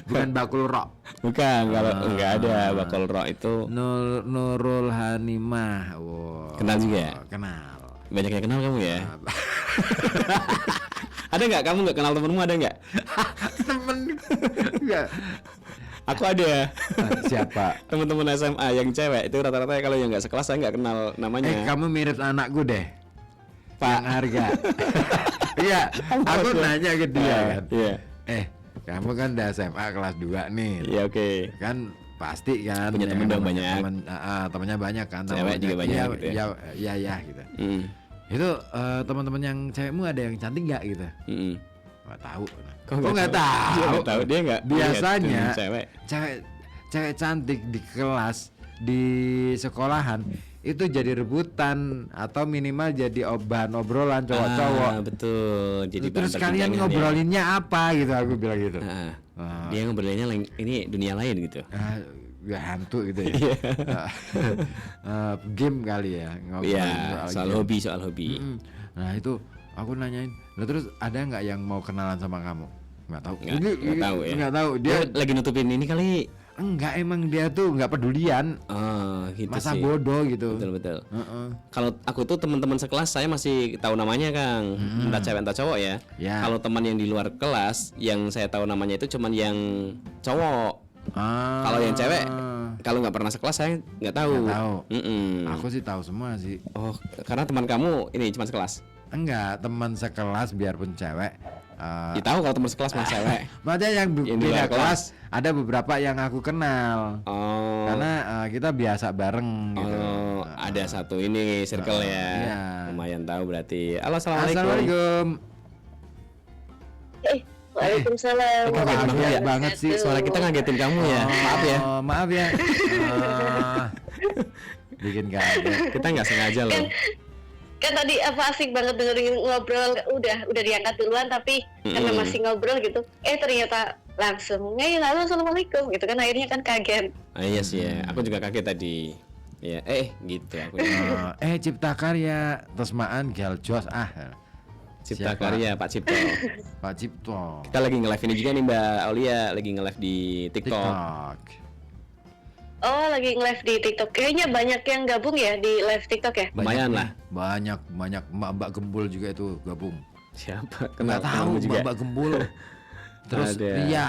Bukan bakul rok. Bukan, kalau enggak ada bakul rok itu. Nurul Hanimah. Wow. Kenal juga ya? Kenal. Banyak yang kenal kamu ya. Ada nggak? Kamu nggak kenal temenmu ada nggak? Temen enggak. Aku ada. Siapa? Teman-teman SMA yang cewek itu rata-rata kalau yang nggak sekelas saya nggak kenal namanya. Kamu mirip anakku deh. Pak. Yang harga. Iya, aku nanya ke dia kan. Iya. Kamu kan udah SMA kelas 2 nih. Iya oke. Kan pasti kan Punya ya temen kan, dong banyak. temennya banyak kan. Cewek juga banyak gitu ya. Iya gitu. Mm. Itu teman-teman yang cewekmu ada yang cantik nggak gitu? Mm-mm. Nggak tahu. Kok nggak Dia tahu? nggak tahu. Dia nggak. Biasanya lihat cewek. cewek cantik di kelas di sekolahan itu jadi rebutan atau minimal jadi bahan obrolan cowok-cowok. Betul. Jadi Terus bahan kalian perbincangan ngobrolinnya apa gitu, aku bilang gitu. dia. Dia ngobrolinnya ini dunia lain gitu. Ya hantu gitu ya. Iya. Game kali ya ngobrolin Iya. Soal game. hobi. Nah itu aku nanyain, lah terus ada nggak yang mau kenalan sama kamu? Nggak tahu. Nggak tahu ya. Nggak tahu. Dia lagi nutupin ini kali. Enggak, emang dia tuh nggak pedulian. Oh, gitu Masa sih. bodoh gitu. Betul. Kalau aku tuh teman-teman sekelas saya masih tahu namanya Kang, entah cewek entah cowok ya. Ya. Kalau teman yang di luar kelas yang saya tahu namanya itu cuman yang cowok. Kalau yang cewek, kalau nggak pernah sekelas saya nggak tahu. Nggak tahu. Mm-mm. Aku sih tahu semua sih. Oh, karena teman kamu ini cuma sekelas. Enggak, teman sekelas biarpun cewek. Ya tahu kalau teman sekelas mah cewek. Makanya yang Yang di beda luar kelas. ada beberapa yang aku kenal. Oh. Karena kita biasa bareng gitu. Oh, ada satu ini circle ya. iya. Lumayan tahu berarti. Halo, assalamualaikum. Assalamualaikum. Waalaikumsalam. Kaget banget sih. Suara kita ngagetin kamu ya. Maaf ya. Maaf ya. Bikin kaget. Kita nggak sengaja loh. Kan tadi asik banget dengerin ngobrol, udah diangkat duluan tapi karena masih ngobrol gitu, ternyata langsung halo assalamualaikum gitu kan, akhirnya kan kaget. Iya sih ya. Aku juga kaget tadi. Ya, gitu aku. Cipta Karya Tesmaan Galjos Cipta Siapa? Karya Pak Cipto. Pak Cipto. Kita lagi nge-live ini juga nih Mbak Aulia, lagi nge-live di TikTok. Oh, lagi nge-live di TikTok. Kayaknya banyak yang gabung ya di live TikTok ya. Lumayan nih, lah. banyak Mbak Gembul juga itu gabung. Siapa? Nggak tahu juga. Mbak Gembul. Terus Ada. iya.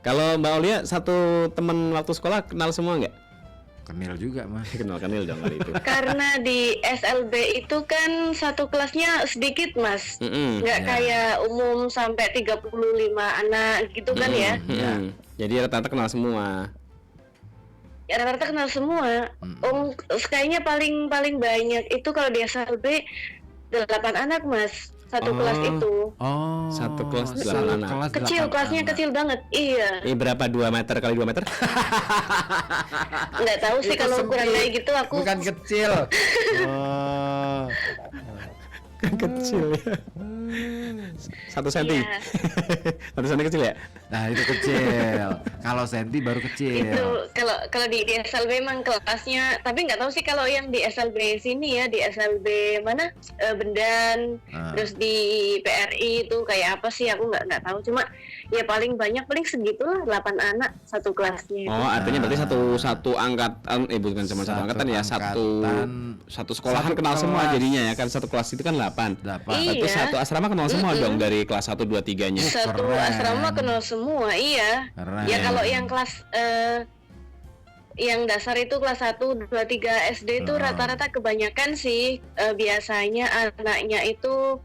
Kalau Mbak Aulia satu teman waktu sekolah kenal semua nggak? Kenil juga Mas. Kenal dong kali itu. Karena di SLB itu kan satu kelasnya sedikit, Mas. Nggak Ya. kayak umum sampai 35 anak gitu kan ya. Jadi rata-rata kenal semua. Ya rata-rata kenal semua. Kayaknya paling banyak itu kalau di SLB 8 anak, Mas. Satu kelas itu. Oh. Satu kelas satu 8 anak. kelas Kecil, 8 kelasnya anak. kecil banget. Iya. Ini berapa 2 meter kali 2 meter? Nggak tahu sih Itu kalau sempit. ukuran kayak gitu aku. Bukan kecil. Oh. Kan kecil ya. 1 senti. Iya. 1 senti kecil ya? Nah, itu kecil. Kalau senti baru kecil. Itu kalau di SLB emang kelasnya, tapi nggak tahu sih kalau yang di SLB sini ya, di SLB mana Bendan, terus di PRI itu kayak apa sih aku nggak tahu, cuma ya paling banyak paling segitulah 8 anak satu kelasnya. Oh, artinya berarti satu angkatan, bukan cuma satu angkatan ya, satu sekolahan satu kenal semua kelas. jadinya ya kan, satu kelas itu kan 8. Berarti Iya. satu asrama kenal semua dong dari kelas 1 2 3-nya. Satu keren. asrama kenal semua, iya. Keren. Ya kalau yang kelas yang dasar itu kelas 1, 2, 3 SD itu rata-rata kebanyakan sih biasanya anaknya itu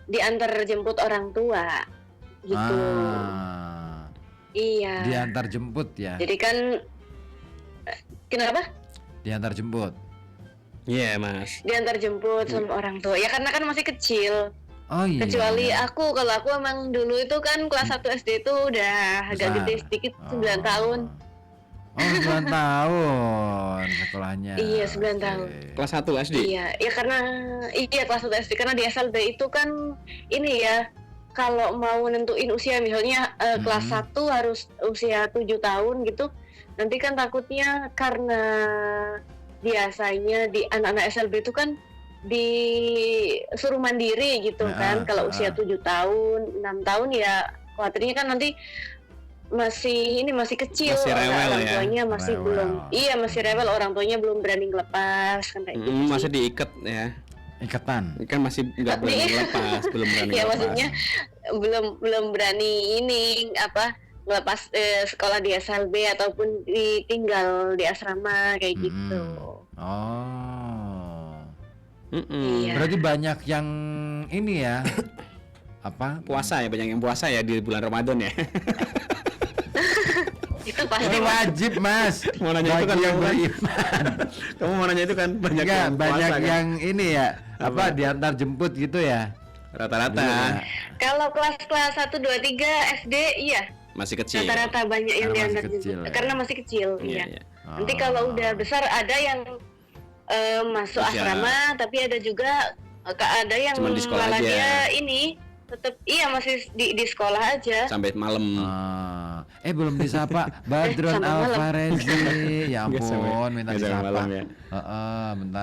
diantar jemput orang tua gitu. Iya. Diantar jemput ya. Jadi kan kenapa? Diantar jemput. Iya, Mas. Diantar jemput sama orang tua. Ya karena kan masih kecil. Oh iya. Kecuali kalau aku emang dulu itu kan kelas 1 SD itu udah agak Besar. gede sedikit, 9 tahun. Oh, 9 tahun sekolahnya. Iya, 9 Oke. tahun. Kelas 1 SD. Iya, ya karena kelas 1 SD karena di SLB itu kan ini ya, kalau mau nentuin usia misalnya kelas 1 harus usia 7 tahun gitu. Nanti kan takutnya karena biasanya di anak-anak SLB itu kan disuruh mandiri gitu kan. Kalau usia 7 tahun, 6 tahun ya khawatirnya kan nanti masih kecil, Masih rewel orang ya. tuanya masih Rewel. belum, iya masih rewel, orang tuanya belum berani ngelepas kan kayak gitu sih. Masih diikat ya. Ikatan. Kan masih nggak Tapi- berani lepas, belum berani Ya lepas. maksudnya belum berani ngelepas sekolah di SLB ataupun ditinggal di asrama kayak gitu. Oh. Iya. Berarti banyak yang ini ya. Apa? Puasa ya, banyak yang puasa ya di bulan Ramadan ya. Itu pasti Itu wajib, Mas. Mau nanya itu Bagi kan yang kamu kan? beriman. Kamu mau nanya itu kan banyak Enggak, yang puasa banyak kan? yang ini ya. Apa diantar jemput gitu ya? Rata-rata Dulu ya. kalau kelas 1, 2, 3 SD iya masih kecil. rata-rata banyak yang Karena masih diantar kecil jemput. ya. Karena masih kecil. Iya, Iya. iya. Nanti kalau udah besar ada yang masuk Usia. asrama, tapi ada juga ada yang Cuman di sekolah malah aja. dia ini tetap masih di sekolah aja. Sampai malam. Belum disapa Badron Sampai malam. Alvarezi. Ya Nggak sampai- ampun, minta nggak sampai disapa. malam ya.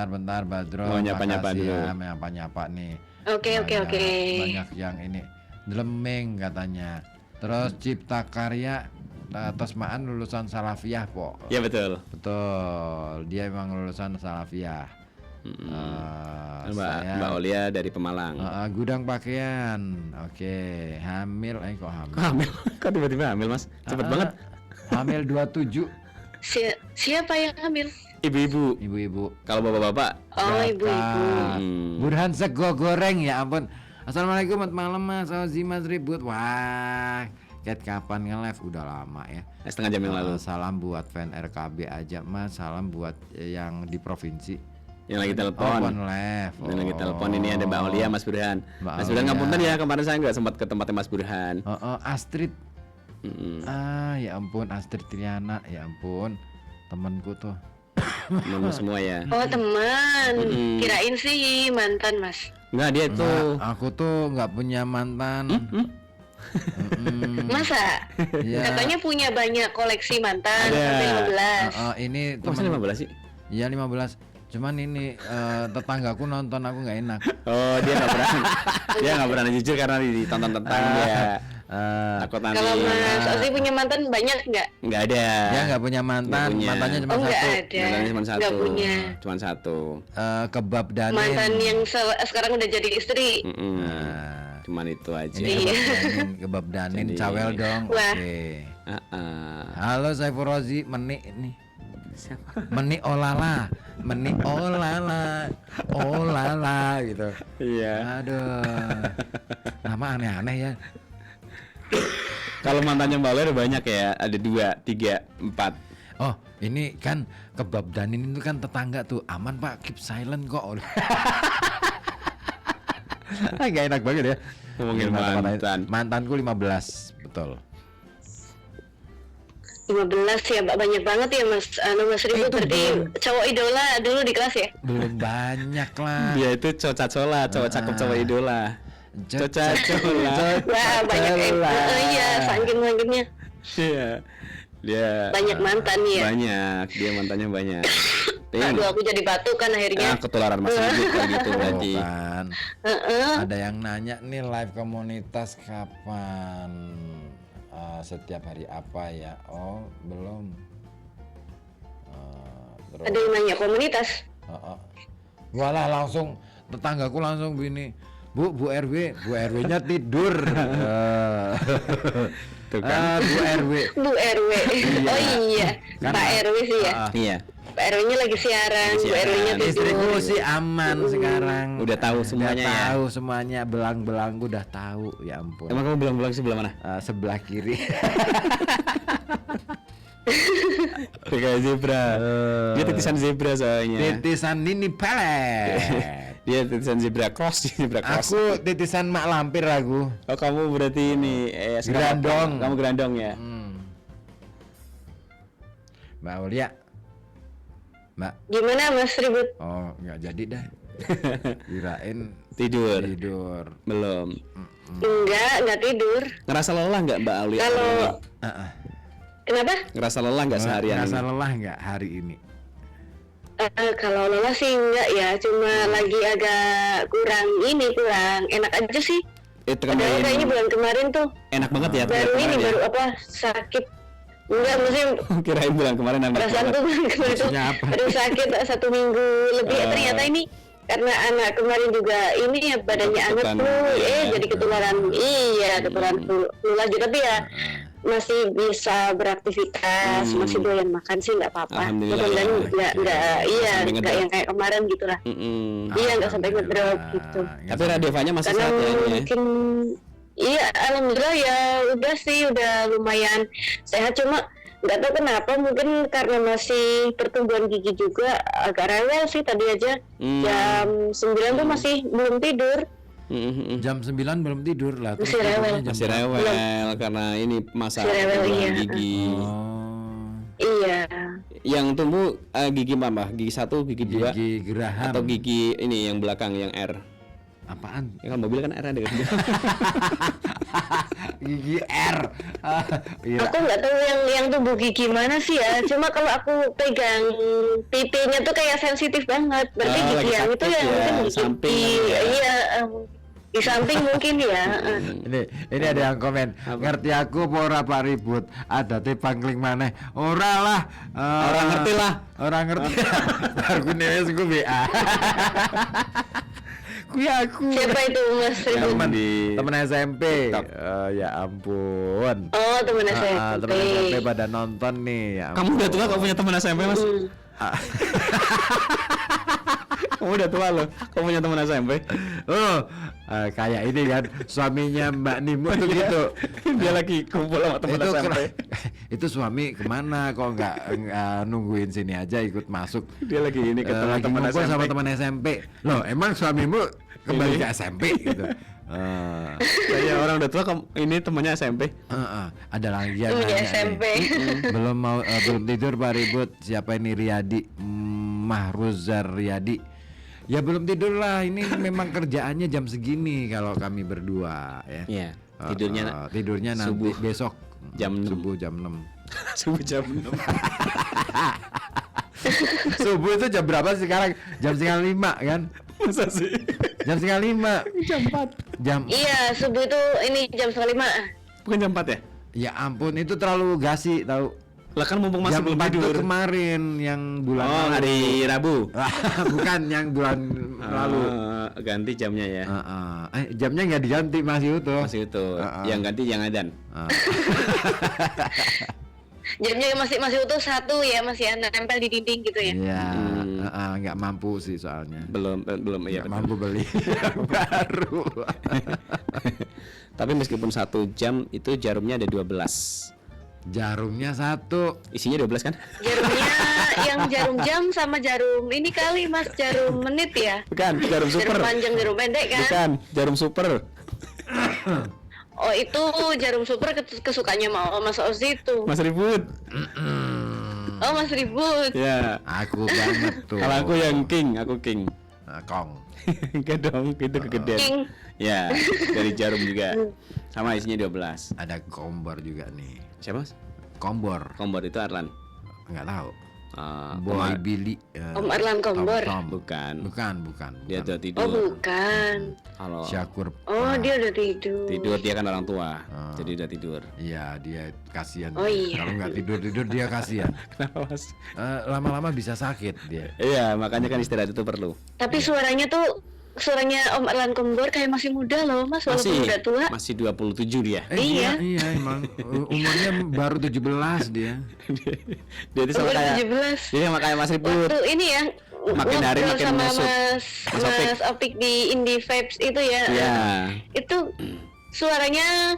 Bentar Badron. Mau nyapa-nyapa Makasih dulu. ya, nyapa-nyapa nih. Oke. Banyak yang ini Delemeng katanya. Terus Cipta Karya Tosmaan lulusan Salafiyah, Po. Ya betul. Betul. Dia emang lulusan Salafiyah. Mbak Aulia dari Pemalang. Gudang pakaian. Oke. Hamil. Kok hamil? Kok hamil? Kok tiba-tiba hamil, Mas? Cepet banget. Hamil 27. Siapa yang hamil? Ibu-ibu. Ibu-ibu. Kalau bapak-bapak, Oh, ibu-ibu. Burhan sego goreng, ya ampun. Assalamualaikum, selamat malam Mas Ozi, Mas Ribut. Wah, Cat kapan nge-live? Udah lama ya. setengah jam yang lalu. Salam buat fan RKB aja Mas. Salam buat yang di provinsi. Yang lagi telepon. Phone live. Yang lagi telepon ini ada Mbak Aulia, Mas Burhan. Mbak Mas Burhan Aulia. ngapunten ya, kemarin saya nggak sempat ke tempatnya Mas Burhan. Astrid. Ya ampun, Astrid Triana, ya ampun. Temenku tuh. Temen semua ya. Oh teman, Mm-mm. kirain sih mantan Mas. Enggak, dia itu Enggak, aku tuh nggak punya mantan. Masa? Iya. Katanya punya banyak koleksi mantan, Ada. sampai 15. Ini Masa temen 15 sih? Iya 15. Cuman ini tetanggaku nonton, aku nggak enak. Oh, dia nggak berani. Dia nggak berani jujur karena ditonton-tonton dia. Takut nanti. Kalau Mas Osi punya mantan banyak nggak? Nggak ada. Dia nggak punya mantan, Nggak punya. mantannya cuma Nggak satu. ada. Mantannya cuma satu. Nggak punya. Cuma satu. Kebab Danin. Mantan yang sekarang udah jadi istri. Mm-mm. Nah, Cuman itu aja. ini Iya. kebab Danin, Jadi- cawel dong. Wah. Oke. Ah. Halo Saiful Rozi, menik nih. Menik olala, menik olala, olala gitu. Iya. Aduh, nama aneh-aneh ya. Kalau mantannya Mbak Ler banyak ya, ada 2, 3, 4. Oh, ini kan kebab Danin itu kan tetangga tuh. Aman Pak, keep silent kok. Gak enak banget ya. Ngomongin mantan. Mantanku 15, betul. 15 ya, Mbak, banyak banget ya Mas Ribut. Itu Berarti belum. cowok idola dulu di kelas ya? Belum banyak lah. Dia itu cowok cacola, cowok cakep, cowok idola. Cowok cacola. Wah, banyak iya, saking-sakingnya. Iya. Dia Banyak mantan ya. Banyak, dia mantannya banyak. Aduh, aku jadi batuk kan akhirnya. Ketularan Mas Ribut kayak gitu berarti. Oh, kan. Ada yang nanya nih, live komunitas kapan? Setiap hari apa ya? Oh, belum. Terus, Ada yang nanya komunitas. Walah, langsung tetanggaku langsung gini, Bu RW-nya tidur. Tuh kan. Bu RW. Bu RW. Oh iya, Kan- Pak RW sih ya. Iya. Pak RW-nya lagi siaran, Lagi Bu RW-nya siaran. Istriku tidur. sih aman sekarang. Udah tahu semuanya Udah ya? tahu semuanya, belang-belangku udah tahu. Ya ampun. Emang kamu bilang-bilang sebelah mana? Sebelah kiri. Kayak zebra. Dia titisan zebra soalnya. Titisan Nini Pelet. Dia titisan zebra cross, zebra cross. Aku titisan Mak Lampir aku. Oh, kamu berarti ini sekarang Gerandong. apa? Kamu gerandong ya? Mbak Aulia. Mbak. Gimana Mas Ribut? Oh, nggak jadi dah. Kirain Tidur. tidur. Belum. Enggak tidur. Ngerasa lelah nggak Mbak Auli? Kalau kenapa? Ngerasa lelah nggak seharian Ngerasa ini? lelah nggak hari ini? Kalau lelah sih enggak ya, cuma lagi agak kurang enak aja sih. Itu Padahal kayaknya bulan kemarin tuh enak banget ya. baru kemarin ini ya? baru apa sakit. Enggak, maksudnya Kirain bulan kemarin enak perasaan banget. tuh bulan kemarin tuh Maksudnya apa? baru sakit 1 minggu lebih. Ternyata ini karena anak kemarin juga ini ya badannya anget Ketakutan, flu, iya. jadi ketularan ketularan flu lagi, tapi ya masih bisa beraktivitas, masih doyan makan sih nggak apa-apa. Alhamdulillah, Mudah-mudahan ya. nggak iya Sampai nggak ngedrop. yang kayak kemarin gitulah. Iya nggak sampai ngedrop gitu. Tapi Radevanya masih Karena sehat ya ini ya? mungkin iya, alhamdulillah ya udah sih, udah lumayan sehat, cuma nggak tahu kenapa, mungkin karena masih pertumbuhan gigi juga agak rewel sih. Tadi aja jam 9 tuh masih belum tidur. Jam 9 belum tidur lah. Masih tidurnya rewel. jam Masih rewel karena ini masa Masih rewel, pertumbuhan iya. gigi. Oh, Iya. Yang tumbuh gigi apa? Gigi 1, gigi 2 gigi geraham. atau gigi ini yang belakang yang R? Apaan? Ya kan mobil kan R ada kan? Gigi R. Iya. Aku nggak tahu yang tumbuh gigi mana sih ya. Cuma kalau aku pegang pipinya tuh kayak sensitif banget. Berarti Oh, gigi lagi yang itu sakit yang ya, mungkin di samping gigi, kan ya? iya, di samping mungkin ya. Ini ada yang komen. Ngerti aku apa ora Pak Ribut? Ada teh pangling maneh. Ora lah. Orang ngerti lah. Orang ngerti. Aku wis ku BA. Kuwi aku. Siapa itu Mas Ribut? Temen Di temen SMP. TikTok. Ya ampun. Oh, temen Temen SMP. SMP pada nonton nih. Ya Kamu udah tua kau punya teman SMP Mas? Kamu udah tua loh. Kau punya teman SMP? Oh, kayak ini kan suaminya Mbak Nimu tuh gitu. Dia lagi kumpul sama teman Itu SMP. itu suami kemana kok nggak nungguin sini aja ikut masuk. Dia lagi ini ketemu Lagi teman ngumpul SMP. sama teman SMP. Loh, emang suamimu kembali ke SMP gitu. Kayak orang udah tua ini temannya SMP. Ada lagi yang Temennya nanya SMP. nih. Belum tidur Pak Ribut. Siapa ini Riyadi? Mahruzar Riyadi. Ya belum tidur lah. Ini memang kerjaannya jam segini kalau kami berdua ya. Iya. Tidurnya nanti subuh. besok Jam 6. subuh jam 6. Subuh jam 6. Subuh itu jam berapa sih sekarang? Jam 4:30 kan? Masa sih? Jam 4:30. Jam 4. Jam Iya, subuh itu ini jam 4:30. Bukan jam 4 ya? Ya ampun, itu terlalu gasi tahu. Lah kan mumpung masih Jam belum 4 tuh tidur. kemarin yang bulan Oh, hari Rabu. Bukan yang bulan lalu. Ganti jamnya ya. Jamnya nggak diganti, masih utuh. Masih itu. Yang ganti yang adzan. Jamnya masih utuh satu ya, masih nempel di dinding gitu ya. Iya, nggak mampu sih soalnya. Belum ya. Nggak mampu beli baru. Tapi meskipun 1 jam itu jarumnya ada 12. Jarumnya 1. Isinya 12 kan? Jarumnya yang jarum jam sama jarum ini kali Mas, jarum menit ya. Bukan, jarum super. Jarum panjang, jarum pendek kan? Bukan, jarum super. Oh itu jarum super kesukanya mau Mas Ozi itu. Mas Ribut. Oh Mas Ribut. Ya. Aku banget tuh. Kalau aku yang king, aku king. Kong. Enggak dong, itu kegedean. King. Ya, dari jarum juga. Sama isinya 12. Ada kombor juga nih. Siapa Mas? Kombor. Kombor itu Arlan. Nggak tahu. Boy Boy Billy. Om Arlan Kombor. Bukan. Dia udah tidur. Oh bukan. Kalau Syakur. Oh dia udah tidur. tidur dia kan orang tua. Jadi udah tidur. Iya, dia kasihan. Oh, iya. Kalau nggak tidur dia kasihan. Kenapa Mas? Lama-lama bisa sakit dia. Iya, makanya kan istirahat itu perlu. Tapi suaranya Om Arlan Kombor kayak masih muda loh Mas, walaupun udah tua. Masih 27 dia. Iya. Iya emang umurnya baru 17 dia. Dia itu sama Umur kayak 17. Dia sama kayak Mas Ribut. Waktu ini ya Makin hari ngobrol makin sama masuk. Mas Opik di Indie Vibes itu ya. Iya. Itu suaranya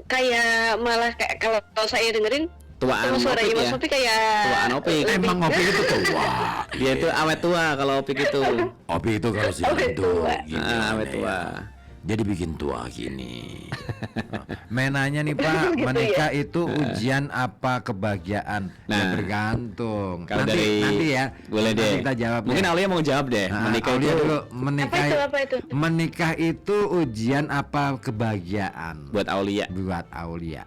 kayak malah kayak kalau saya dengerin Tuaan sama suaranya Opik Mas ya. Opik kayak Tuaan Opik. Emang Opik itu tua. Dia itu awet tua kalau Opik itu. Opik itu kalau sih Awet tua. Awet tua. Jadi bikin tua gini. Menanya nih Pak, Gitu menikah itu ujian apa kebahagiaan? Nah, Ya tergantung. Kalau Nanti ya. boleh nanti deh. kita jawab. Mungkin Aulia mau jawab deh. Menikah Aulia itu dulu. Menikah apa itu? Menikah itu ujian apa kebahagiaan? buat Aulia. Buat Aulia.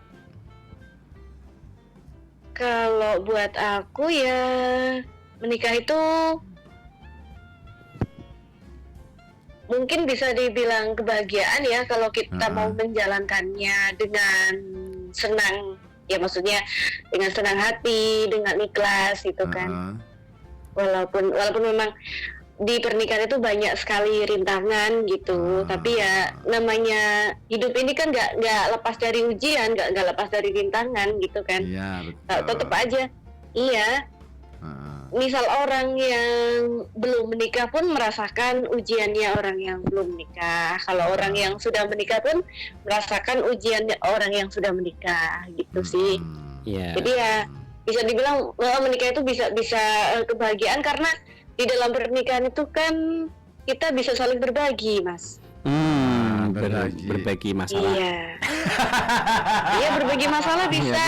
Kalau buat aku ya menikah itu mungkin bisa dibilang kebahagiaan ya kalau kita mau menjalankannya dengan senang, ya maksudnya dengan senang hati, dengan ikhlas gitu kan. Walaupun memang di pernikahan itu banyak sekali rintangan gitu, tapi ya namanya hidup ini kan nggak lepas dari ujian, nggak lepas dari rintangan gitu kan. Iya betul. Tetap aja, iya. Misal orang yang belum menikah pun merasakan ujiannya orang yang belum menikah. Kalau orang yang sudah menikah pun merasakan ujiannya orang yang sudah menikah gitu sih. Iya. Jadi ya bisa dibilang menikah itu bisa kebahagiaan karena di dalam pernikahan itu kan kita bisa saling berbagi, Mas. Berbagi masalah. Iya. Iya, berbagi masalah bisa.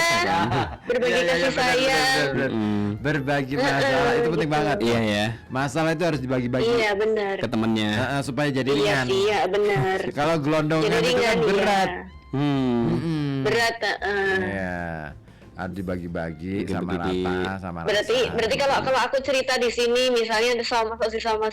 Berbagi kasih sayang. Berbagi masalah itu penting banget. Iya ya. Masalah itu harus dibagi-bagi. Iya, benar. Ke temennya. Supaya jadi Iya ringan. sih, iya benar. Kalau gelondongan Jadi itu kan ringan, berat. iya. Berat. Iya. Harus dibagi-bagi sama Dibagi-bagi. rata sama Berarti kalau aku cerita di sini misalnya sama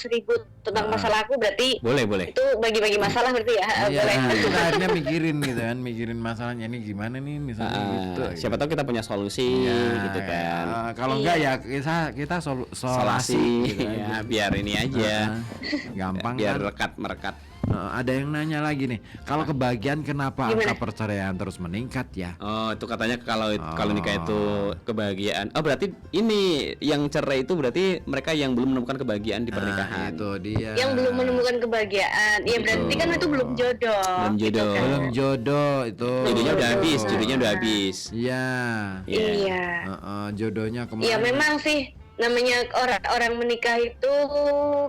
Ribut tentang masalah aku, berarti Boleh. itu bagi-bagi masalah berarti ya. Iya, Boleh. kita akhirnya mikirin gitu kan, mikirin masalahnya ini gimana nih misalnya gitu. Siapa tahu kita punya solusi gitu kan. Kalau enggak ya kita solasi gitu kan. Ya, biar ini aja. Gampang Biar kan. merekat. Ada yang nanya lagi nih, kalau kebahagiaan kenapa angka perceraian terus meningkat ya? Oh, itu katanya kalau nikah itu kebahagiaan. Oh, berarti ini yang cerai itu berarti mereka yang belum menemukan kebahagiaan di pernikahan. Itu dia. Yang belum menemukan kebahagiaan. Ya berarti kan itu belum jodoh. Belum jodoh. Belum jodoh itu. Jodohnya udah habis, jodohnya udah habis. Iya. Iya. Jodohnya kemana? Ya memang sih namanya orang menikah itu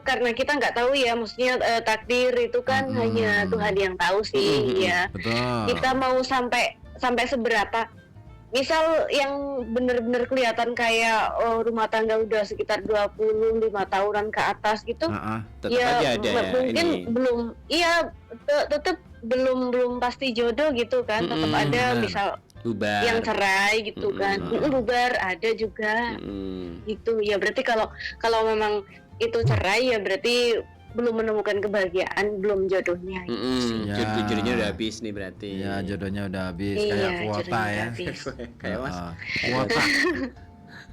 karena kita nggak tahu ya, maksudnya takdir itu kan hanya Tuhan yang tahu sih ya. Betul. Kita mau sampai seberapa, misal yang benar-benar kelihatan kayak rumah tangga udah sekitar 25 tahunan ke atas gitu, Tetap ya aja ada mungkin ini. belum, iya tetap belum pasti jodoh gitu kan, tetap ada benar. misal Bubar. yang cerai gitu kan, bubar ada juga gitu ya. Berarti kalau memang itu cerai ya berarti belum menemukan kebahagiaan, belum jodohnya. Ya. Jodohnya udah habis nih berarti. Ya, jodohnya udah habis Iya, kayak kuota jodohnya ya. udah habis. Kayak Mas. Kuota.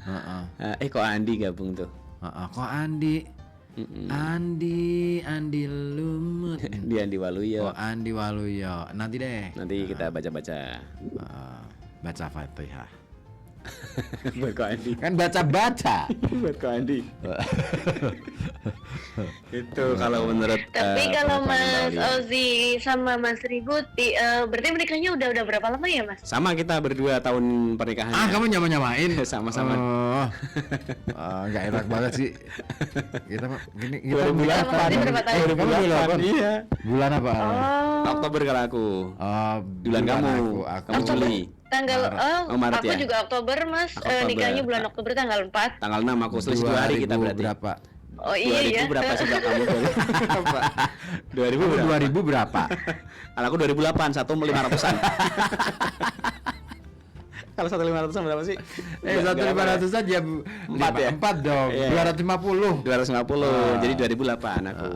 Heeh. Kok Andi gabung tuh? Kok Andi? Andi Lumut. Dia Andi Waluyo. Oh, Andi Waluyo. Nanti deh. Nanti kita baca-baca. Baca Fatihah. Buat Kok Andi. Kan baca-baca. Buat Kok Andi. Itu kalau menurut Tapi kalau pendapat Mas Bali. Ozi sama Mas Ribut, berarti menikahnya udah berapa lama ya Mas? Sama kita berdua tahun pernikahannya. Kamu nyamain? Sama-sama. Nggak enak banget sih. Kita gini 2008. Berapa tahun? 2008. Iya. Bulan apa? Oktober kalau aku. Bulan kamu. Kamu Oktober. Juli. Tanggal Maret aku ya? juga Oktober Mas. Oktober. Nikahnya bulan Oktober tanggal 4. Tanggal 6 aku selisih 2 hari kita berarti. Berapa? Oh iya 2000 ya. berapa sudah kamu? 2000 berapa? 2000 berapa? Kalau aku 2008 1.500-an. Kalau 1.500-an berapa sih? 1.500 saja. 4 ya? 4 dong. Iya. 250. 250. Jadi 2008 aku.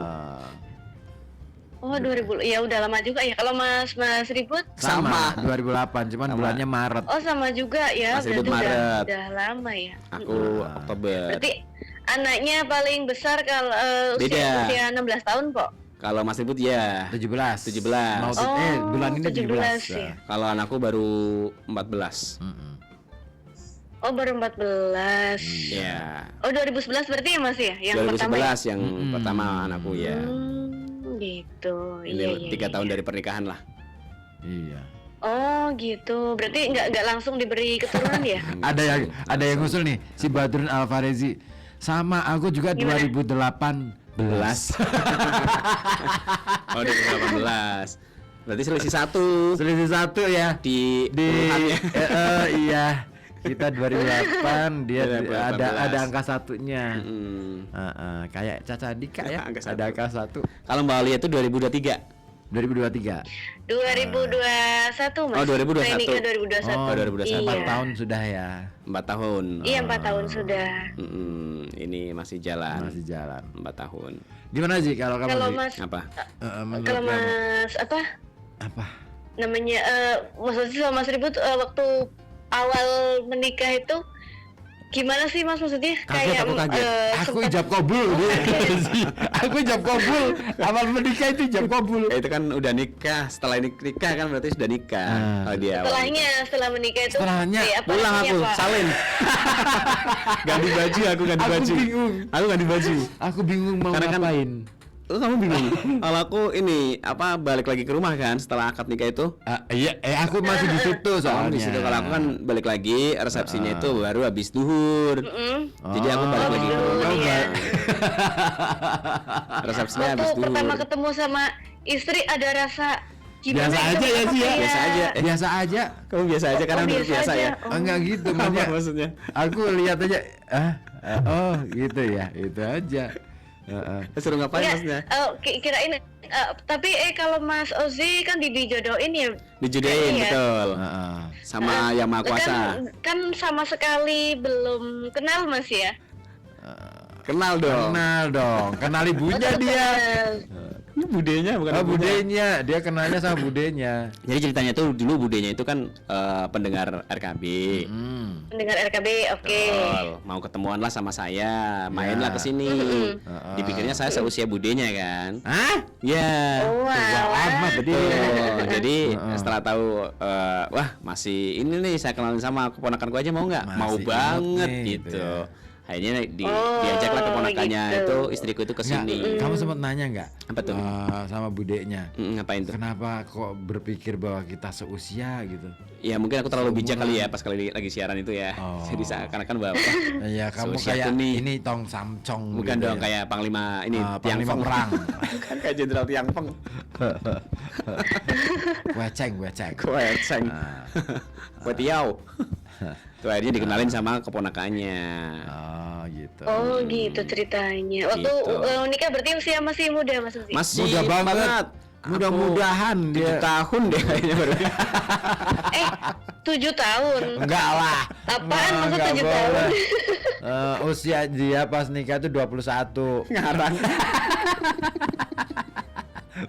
Oh 2000, ya udah lama juga ya. Kalau Mas Ribut? Sama 2008, cuman bulannya Maret. Oh sama juga ya. Mas Ribut berarti Maret. udah lama ya. Aku Oktober. Berarti anaknya paling besar kalau Beda. usia 16 tahun kok. Kalau Mas Ribut ya 17. 17. Mau bulan ini 17. ya. Kalau anakku baru 14. Oh baru 14. Iya. Oh 2011 berarti ya Mas ya? Yang pertama ya? 2011 yang pertama anakku ya. Gitu. Ini 3 tahun dari pernikahan lah. Iya. Oh gitu. Berarti nggak langsung diberi keturunan ya? Ada yang ngusul nih, si Badrun Alfarezi. Sama aku juga Gimana? 2018. Oh 2018. Berarti selisih 1 Selisih 1 ya. di urutannya. Iya. Kita 2008, dia 2018. ada angka satunya. Mm. Kayak Caca Andika ya. Angka Ada angka 1. Kalau Mbak Alia itu 2023. 2023. 2021 Mas. Oh, 2021. Saya nikah 2021. Oh, 2021. 4 Iya. tahun sudah ya. 4 tahun. Iya 4 tahun sudah. Ini masih jalan. Masih jalan. 4 tahun. Gimana sih kalau kamu? Kalau Zi? Mas Apa? Menurut kalau kamu? Mas Apa? namanya Mas Ozi sama Mas Ribut waktu awal menikah itu gimana sih Mas maksudnya? Aku kaget. Aku sempet- ijab kabul dia. Aku ijab kabul. Awal menikah itu ijab kabul. Itu kan udah nikah. Setelah nikah kan berarti sudah nikah. Kalau dia awal. setelah menikah itu Setelahnya, Pulang aku, Pak? salin. ganti baju, aku ganti Aku baju. bingung. Aku ganti baju. Aku bingung mau Karena kan- ngapain. Oh, kamu bingung. Kalau aku ini balik lagi ke rumah kan setelah akad nikah itu. Iya, aku masih di situ Soalnya soalnya. di situ kalau aku kan balik lagi resepsinya itu baru habis duhur. Jadi aku balik lagi ke rumah. iya. Resepsinya habis Waktu duhur. pertama ketemu sama istri ada rasa gimana Biasa gitu, aja ya sih ya. Biasa aja. Biasa aja. Kamu biasa aja karena udah biasa biasa aja. ya. Oh. Enggak gitu, Apa maksudnya? Aku lihat aja. Oh, gitu ya. Itu aja. Suruh ngapain Enggak, maksudnya? kirain tapi kalau Mas Ozi kan dijodohin ya. Dijodohin Iya. betul. Sama Yang Maha Kuasa. Kan sama sekali belum kenal Mas ya. Kenal dong. Kenal dong. Kenal ibunya Betul, dia. kenal. Ini budenya bukan Oh, ibunya. budenya. Dia kenalnya sama budenya. Jadi ceritanya tuh dulu budenya itu kan pendengar RKB. Mendengar RKB, oke. Betul. Mau ketemuan lah sama saya, mainlah ke sini. Dipikirnya saya seusia budenya kan. Hah? Ya. Oh, Wah, amat Betul. berarti. Jadi setelah tahu wah masih ini nih saya kenalin sama keponakanku aja mau nggak? Masih Mau inget banget nih, gitu. gitu ya. Akhirnya diajaklah keponakannya gitu. itu istriku itu ke Nggak, sini. kamu sempat nanya nggak? Apa tuh? Sama budenya. Ngapain tuh? Kenapa kok berpikir bahwa kita seusia gitu? Ya mungkin aku terlalu bijak kali ya pas kali lagi siaran itu ya. Oh. Jadi seakan-akan bapak. Ya kamu Seusia kayak tuh nih. ini Tong Samcong. Bukan gitu dong ya. kayak panglima ini Tiang Panglima Feng. perang. Kan kayak Jenderal Tiang Feng. Weceng. Kueceng. Kuetiau. Tuh akhirnya dikenalin sama keponakannya. Oh gitu. Oh gitu ceritanya. Waktu Gitu. nikah berarti usia masih muda Mas Ozi? Masih Muda banget. Mudah-mudahan dia 7 tahun deh kayaknya baru. 7 tahun. enggak lah. Apaan maksud Enggak 7 tahun? boleh. Usia dia pas nikah tuh 21. Ngarang.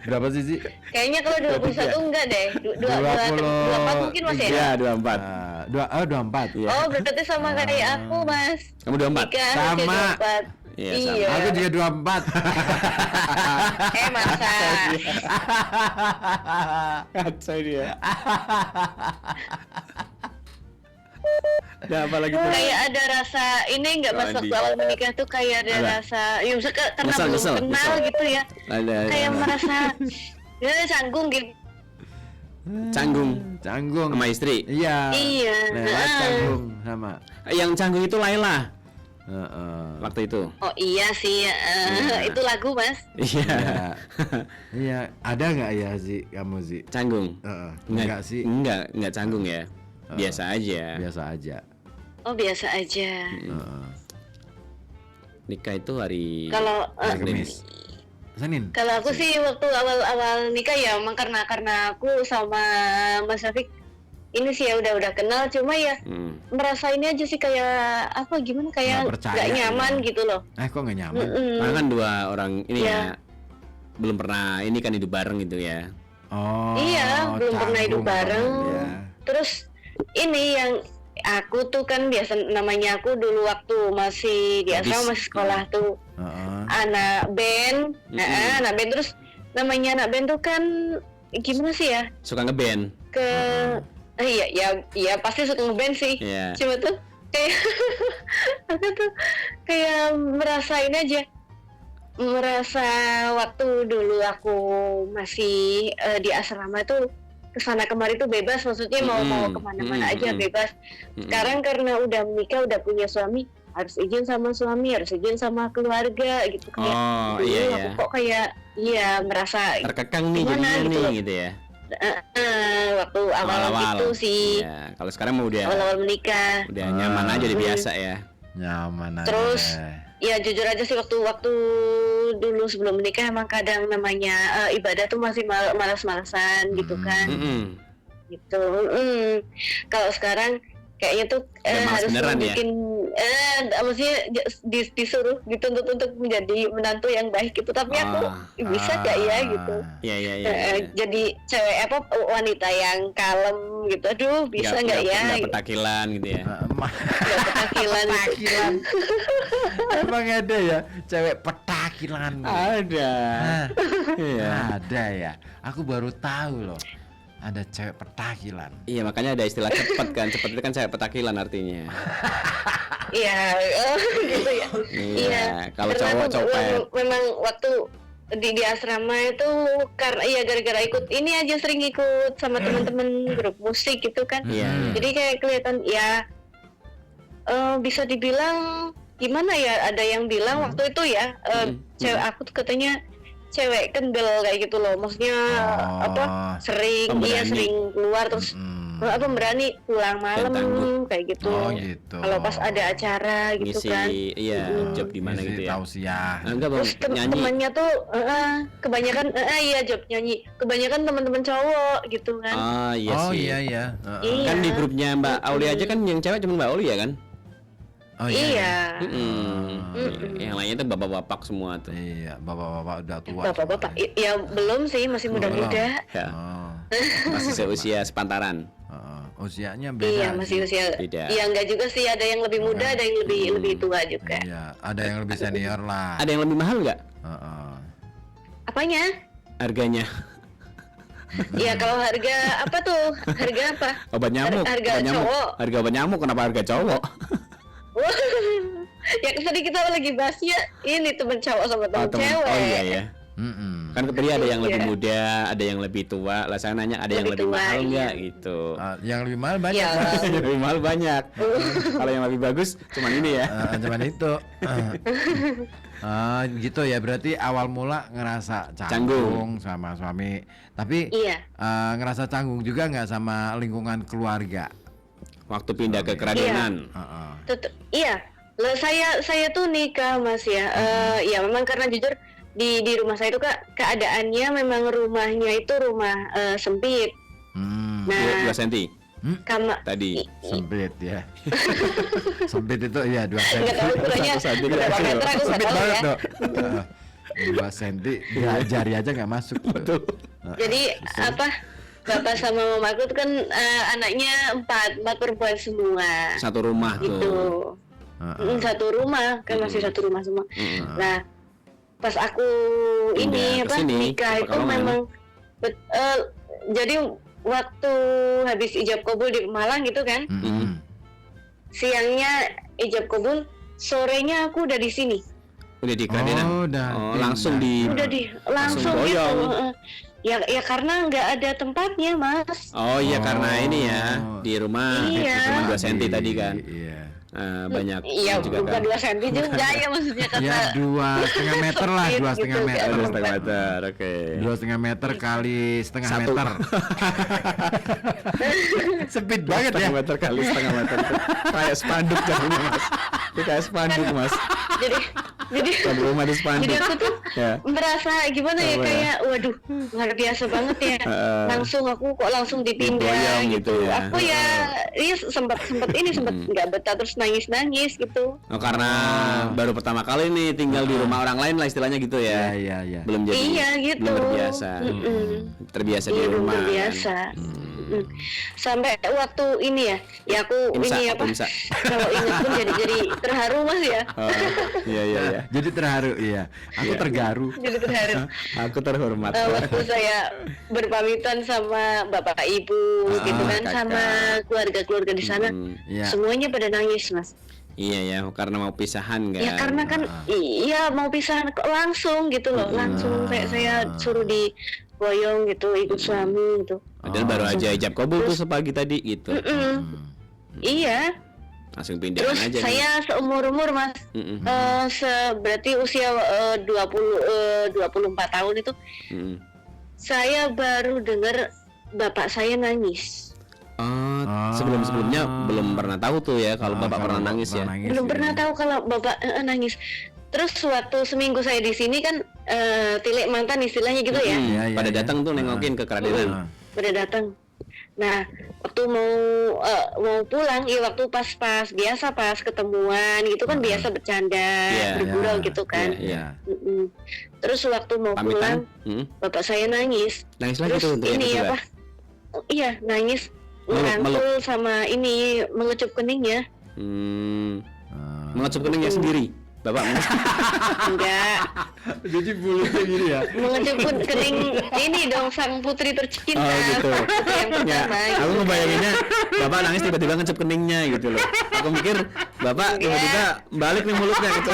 Berapa sih? Kayaknya kalau 21 enggak deh. 24 mungkin Mas ya? Iya, 24. 24. Iya. Oh, berarti sama kayak aku, Mas. Kamu 24? Nikah Sama. usia 24. Iya, Iya. Aku juga 24. Masa. Kacau dia. Ada apa lagi tuh? Kayak ada rasa ini enggak Mas, waktu awal menikah tuh kayak ada Ada. rasa ya misalnya karena Nyesel, belum nyesel, kenal nyesel. gitu ya. Ada. Kayak merasa ya canggung gitu. Canggung Canggung. sama istri. Iya. Iya. Lewat canggung sama. Yang canggung itu Laila Heeh. waktu itu. Oh iya sih, itu lagu Mas. Iya. Iya. Iya, ada nggak ya sih kamu sih? Canggung. Enggak sih. Enggak canggung ya. Biasa aja. Biasa aja. Oh biasa aja. Heeh. Nikah itu hari Kalau Hari Kamis. Senin. kalau aku sih waktu awal nikah ya emang karena aku sama Mas Rafiq ini sih ya udah kenal, cuma ya merasa ini aja sih kayak apa gimana kayak Nggak percaya nggak nyaman gitu loh. Kok nggak nyaman? Karena kan dua orang ini Iya. ya belum pernah ini kan hidup bareng gitu ya. Oh. Iya, belum pernah hidup canggung bareng. banget ya. Terus ini yang aku tuh kan biasa namanya aku dulu waktu masih di asrama masih sekolah tuh Heeh. anak band, anak band terus namanya anak band tuh kan gimana sih ya Suka ngeband. ke iya pasti suka ngeband sih. Iya. Cuma tuh kayak aku tuh kayak merasain aja merasa waktu dulu aku masih di asrama tuh kesana kemari tuh bebas, maksudnya mau kemana-mana aja bebas. Sekarang karena udah menikah, udah punya suami, harus izin sama suami, harus izin sama keluarga gitu kayak. Oh, dulu iya, aku iya. kok kayak merasa Terkekang nih gimana jadinya gitu nih loh. gitu ya. Waktu awal gitu sih. Iya, kalau sekarang mau udah Awal-awal menikah. udah nyaman aja udah biasa ya. Nyaman aja. Terus deh. ya jujur aja sih waktu dulu sebelum menikah emang kadang namanya ibadah tuh masih malas-malasan gitu kan. Gitu. Kalau sekarang kayaknya tuh Udah malas harus beneran ya? bikin maksudnya disuruh gitu untuk menjadi menantu yang baik gitu, tapi aku bisa gak ya gitu. Iya. Jadi cewek wanita yang kalem gitu, aduh bisa nggak ya? Nggak Gitu. petakilan gitu ya. Nggak petakilan. Petakilan. Emang ada ya cewek petakilan? Ada. Iya. Ada ya. Aku baru tahu loh. Ada cewek petakilan. Iya, makanya ada istilah cepet kan. Cepet itu kan cewek petakilan artinya. Iya, gitu ya. Iya, kalau Karena cowok aku copet. memang waktu di asrama itu karena gara-gara ikut ini aja sering ikut sama teman-teman grup musik gitu kan. Iya. Jadi kayak kelihatan ya bisa dibilang gimana ya, ada yang bilang waktu itu ya cewek aku tuh katanya cewek kendel kayak gitu loh, maksudnya sering sering keluar terus berani pulang malam kayak gitu. Oh gitu. Kalau pas ada acara gitu Ngisi, kan. iya, job di mana gitu ya. Tausiah. Enggak, Bang, Terus nyanyi. temannya tuh kebanyakan job nyanyi, kebanyakan teman-teman cowok gitu kan. Oh iya Oh sih. iya. Iya. Kan di grupnya Mbak Auli aja kan yang cewek cuma Mbak Auli ya kan? Oh Iya. Yang lainnya tuh bapak-bapak semua tuh. Iya, bapak-bapak udah tua. Bapak-bapak ya belum sih, masih muda-muda. Ya. Oh. Masih seusia sepantaran. Usianya beda. Iya, masih usia. Beda. Iya, enggak juga sih, ada yang lebih muda, ada yang lebih tua juga. Iya, ada yang lebih senior lah. Ada yang lebih mahal nggak Apanya? harganya? Iya, kalau harga apa tuh? Harga apa? Obat nyamuk. Harga obat nyamuk. cowok. Harga obat nyamuk kenapa harga cowok? Ya tadi kita lagi bahasnya ini temen cowok sama temen cewek. Oh iya ya. Kan tadi ada yang lebih muda, ada yang lebih tua. Lah saya nanya ada yang lebih Lebih tua, mahal iya. nggak gitu. Yang lebih mahal banyak. Iya. Mas. Yang lebih mahal banyak. Kalau yang lebih bagus cuman ini ya. Cuman itu. Gitu ya, berarti awal mula ngerasa canggung sama suami, tapi Iya. ngerasa canggung juga nggak sama lingkungan keluarga. Waktu pindah ke keradenan. Iya. Lah saya tuh nikah Mas ya. Ya memang karena jujur di rumah saya itu keadaannya memang rumahnya itu rumah sempit. Nah, 2 cm. Karena tadi. Sempit ya. Sempit itu ya 2 cm. nggak tahu ukurannya 1 cm berapa kecil. meter aku nggak Sempit tahu banget ya. dok. 2 cm ya, jari aja nggak masuk. Betul. Jadi apa? Bapak sama mamaku tuh kan anaknya 4 perempuan semua. Satu rumah Gitu. tuh. Satu rumah kan masih satu rumah semua. Nah, pas aku Pindah ini ke apa sini, nikah itu Pekalongan. memang jadi waktu habis ijab kabul di Malang gitu kan, siangnya ijab kabul, sorenya aku udah di sini. Udah di Keradenan. Oh, udah langsung pindah. di Langsung gitu. boyong. Ya karena nggak ada tempatnya, Mas. Oh iya karena ini ya di rumah Iya. cuma 2 cm tadi kan. Iya. Banyak Iya, juga bukan kan. 2 cm juga ya maksudnya kata. Ya 2,5 meter lah, Sempit 2,5 gitu, meter. 2,5 meter, oke. 2,5 meter kali setengah 1 meter. Sempit banget ya. 1,5 meter kali setengah meter tuh. Kayak spanduk jadinya mas. Itu kayak spanduk mas. Jadi Kalau rumah di spanduk. Jadi aku tuh Ya. merasa gimana ya, Apa ya? kayak waduh luar biasa banget ya. Langsung aku kok langsung dipindah Diboyong gitu. gitu ya. Aku ya iya sempat nggak betah terus nangis gitu. Oh, karena baru pertama kali nih tinggal di rumah orang lain lah istilahnya gitu ya. Iya. Belum jadi. Iya gitu. Belum terbiasa. Terbiasa di Iya, belum rumah. terbiasa. Sampai waktu ini ya aku Imsa, ini apa? imsa. Kalau ingat pun jadi terharu Mas ya. Oh, iya. Jadi terharu, iya. Aku tergaru. Jadi terharu. Aku terhormat. Waktu saya berpamitan sama bapak ibu gitu kan, kakak. sama keluarga di sana, Iya. semuanya pada nangis Mas. Iya ya, karena mau pisahan kan. Ya karena kan iya mau pisah kok langsung gitu loh, langsung saya suruh diboyong gitu ikut suami gitu. Padahal baru aja ijab kabul tuh sepagi tadi gitu. Iya. Langsung pindah Terus aja. saya seumur-umur Mas, berarti usia 24 tahun itu, saya baru dengar bapak saya nangis. Sebelum-sebelumnya belum pernah tahu tuh ya kalau bapak pernah nangis ya. Belum pernah tahu kalau bapak nangis. Terus waktu seminggu saya di sini kan tilik mantan istilahnya gitu ya. Pada datang tuh nengokin ke Keradenan. Pada datang. Nah, waktu mau pulang, ya waktu pas biasa pas ketemuan gitu kan biasa bercanda, bergurau gitu kan. Iya. Terus waktu mau Pamitan? pulang, bapak saya nangis. Nangis lagi Terus tuh ini apa? Iya, nangis. Merangkul sama ini mengecup keningnya. Mengecup keningnya sendiri. Bapak Enggak. Jadi bulutnya gini ya. Mengecup kening ini dong sang putri tercinta. Oh gitu. Itu yang Ya, pertama. aku ngebayanginnya bapak nangis tiba-tiba ngecup keningnya gitu loh. Aku mikir bapak tiba-tiba balik nih mulutnya gitu.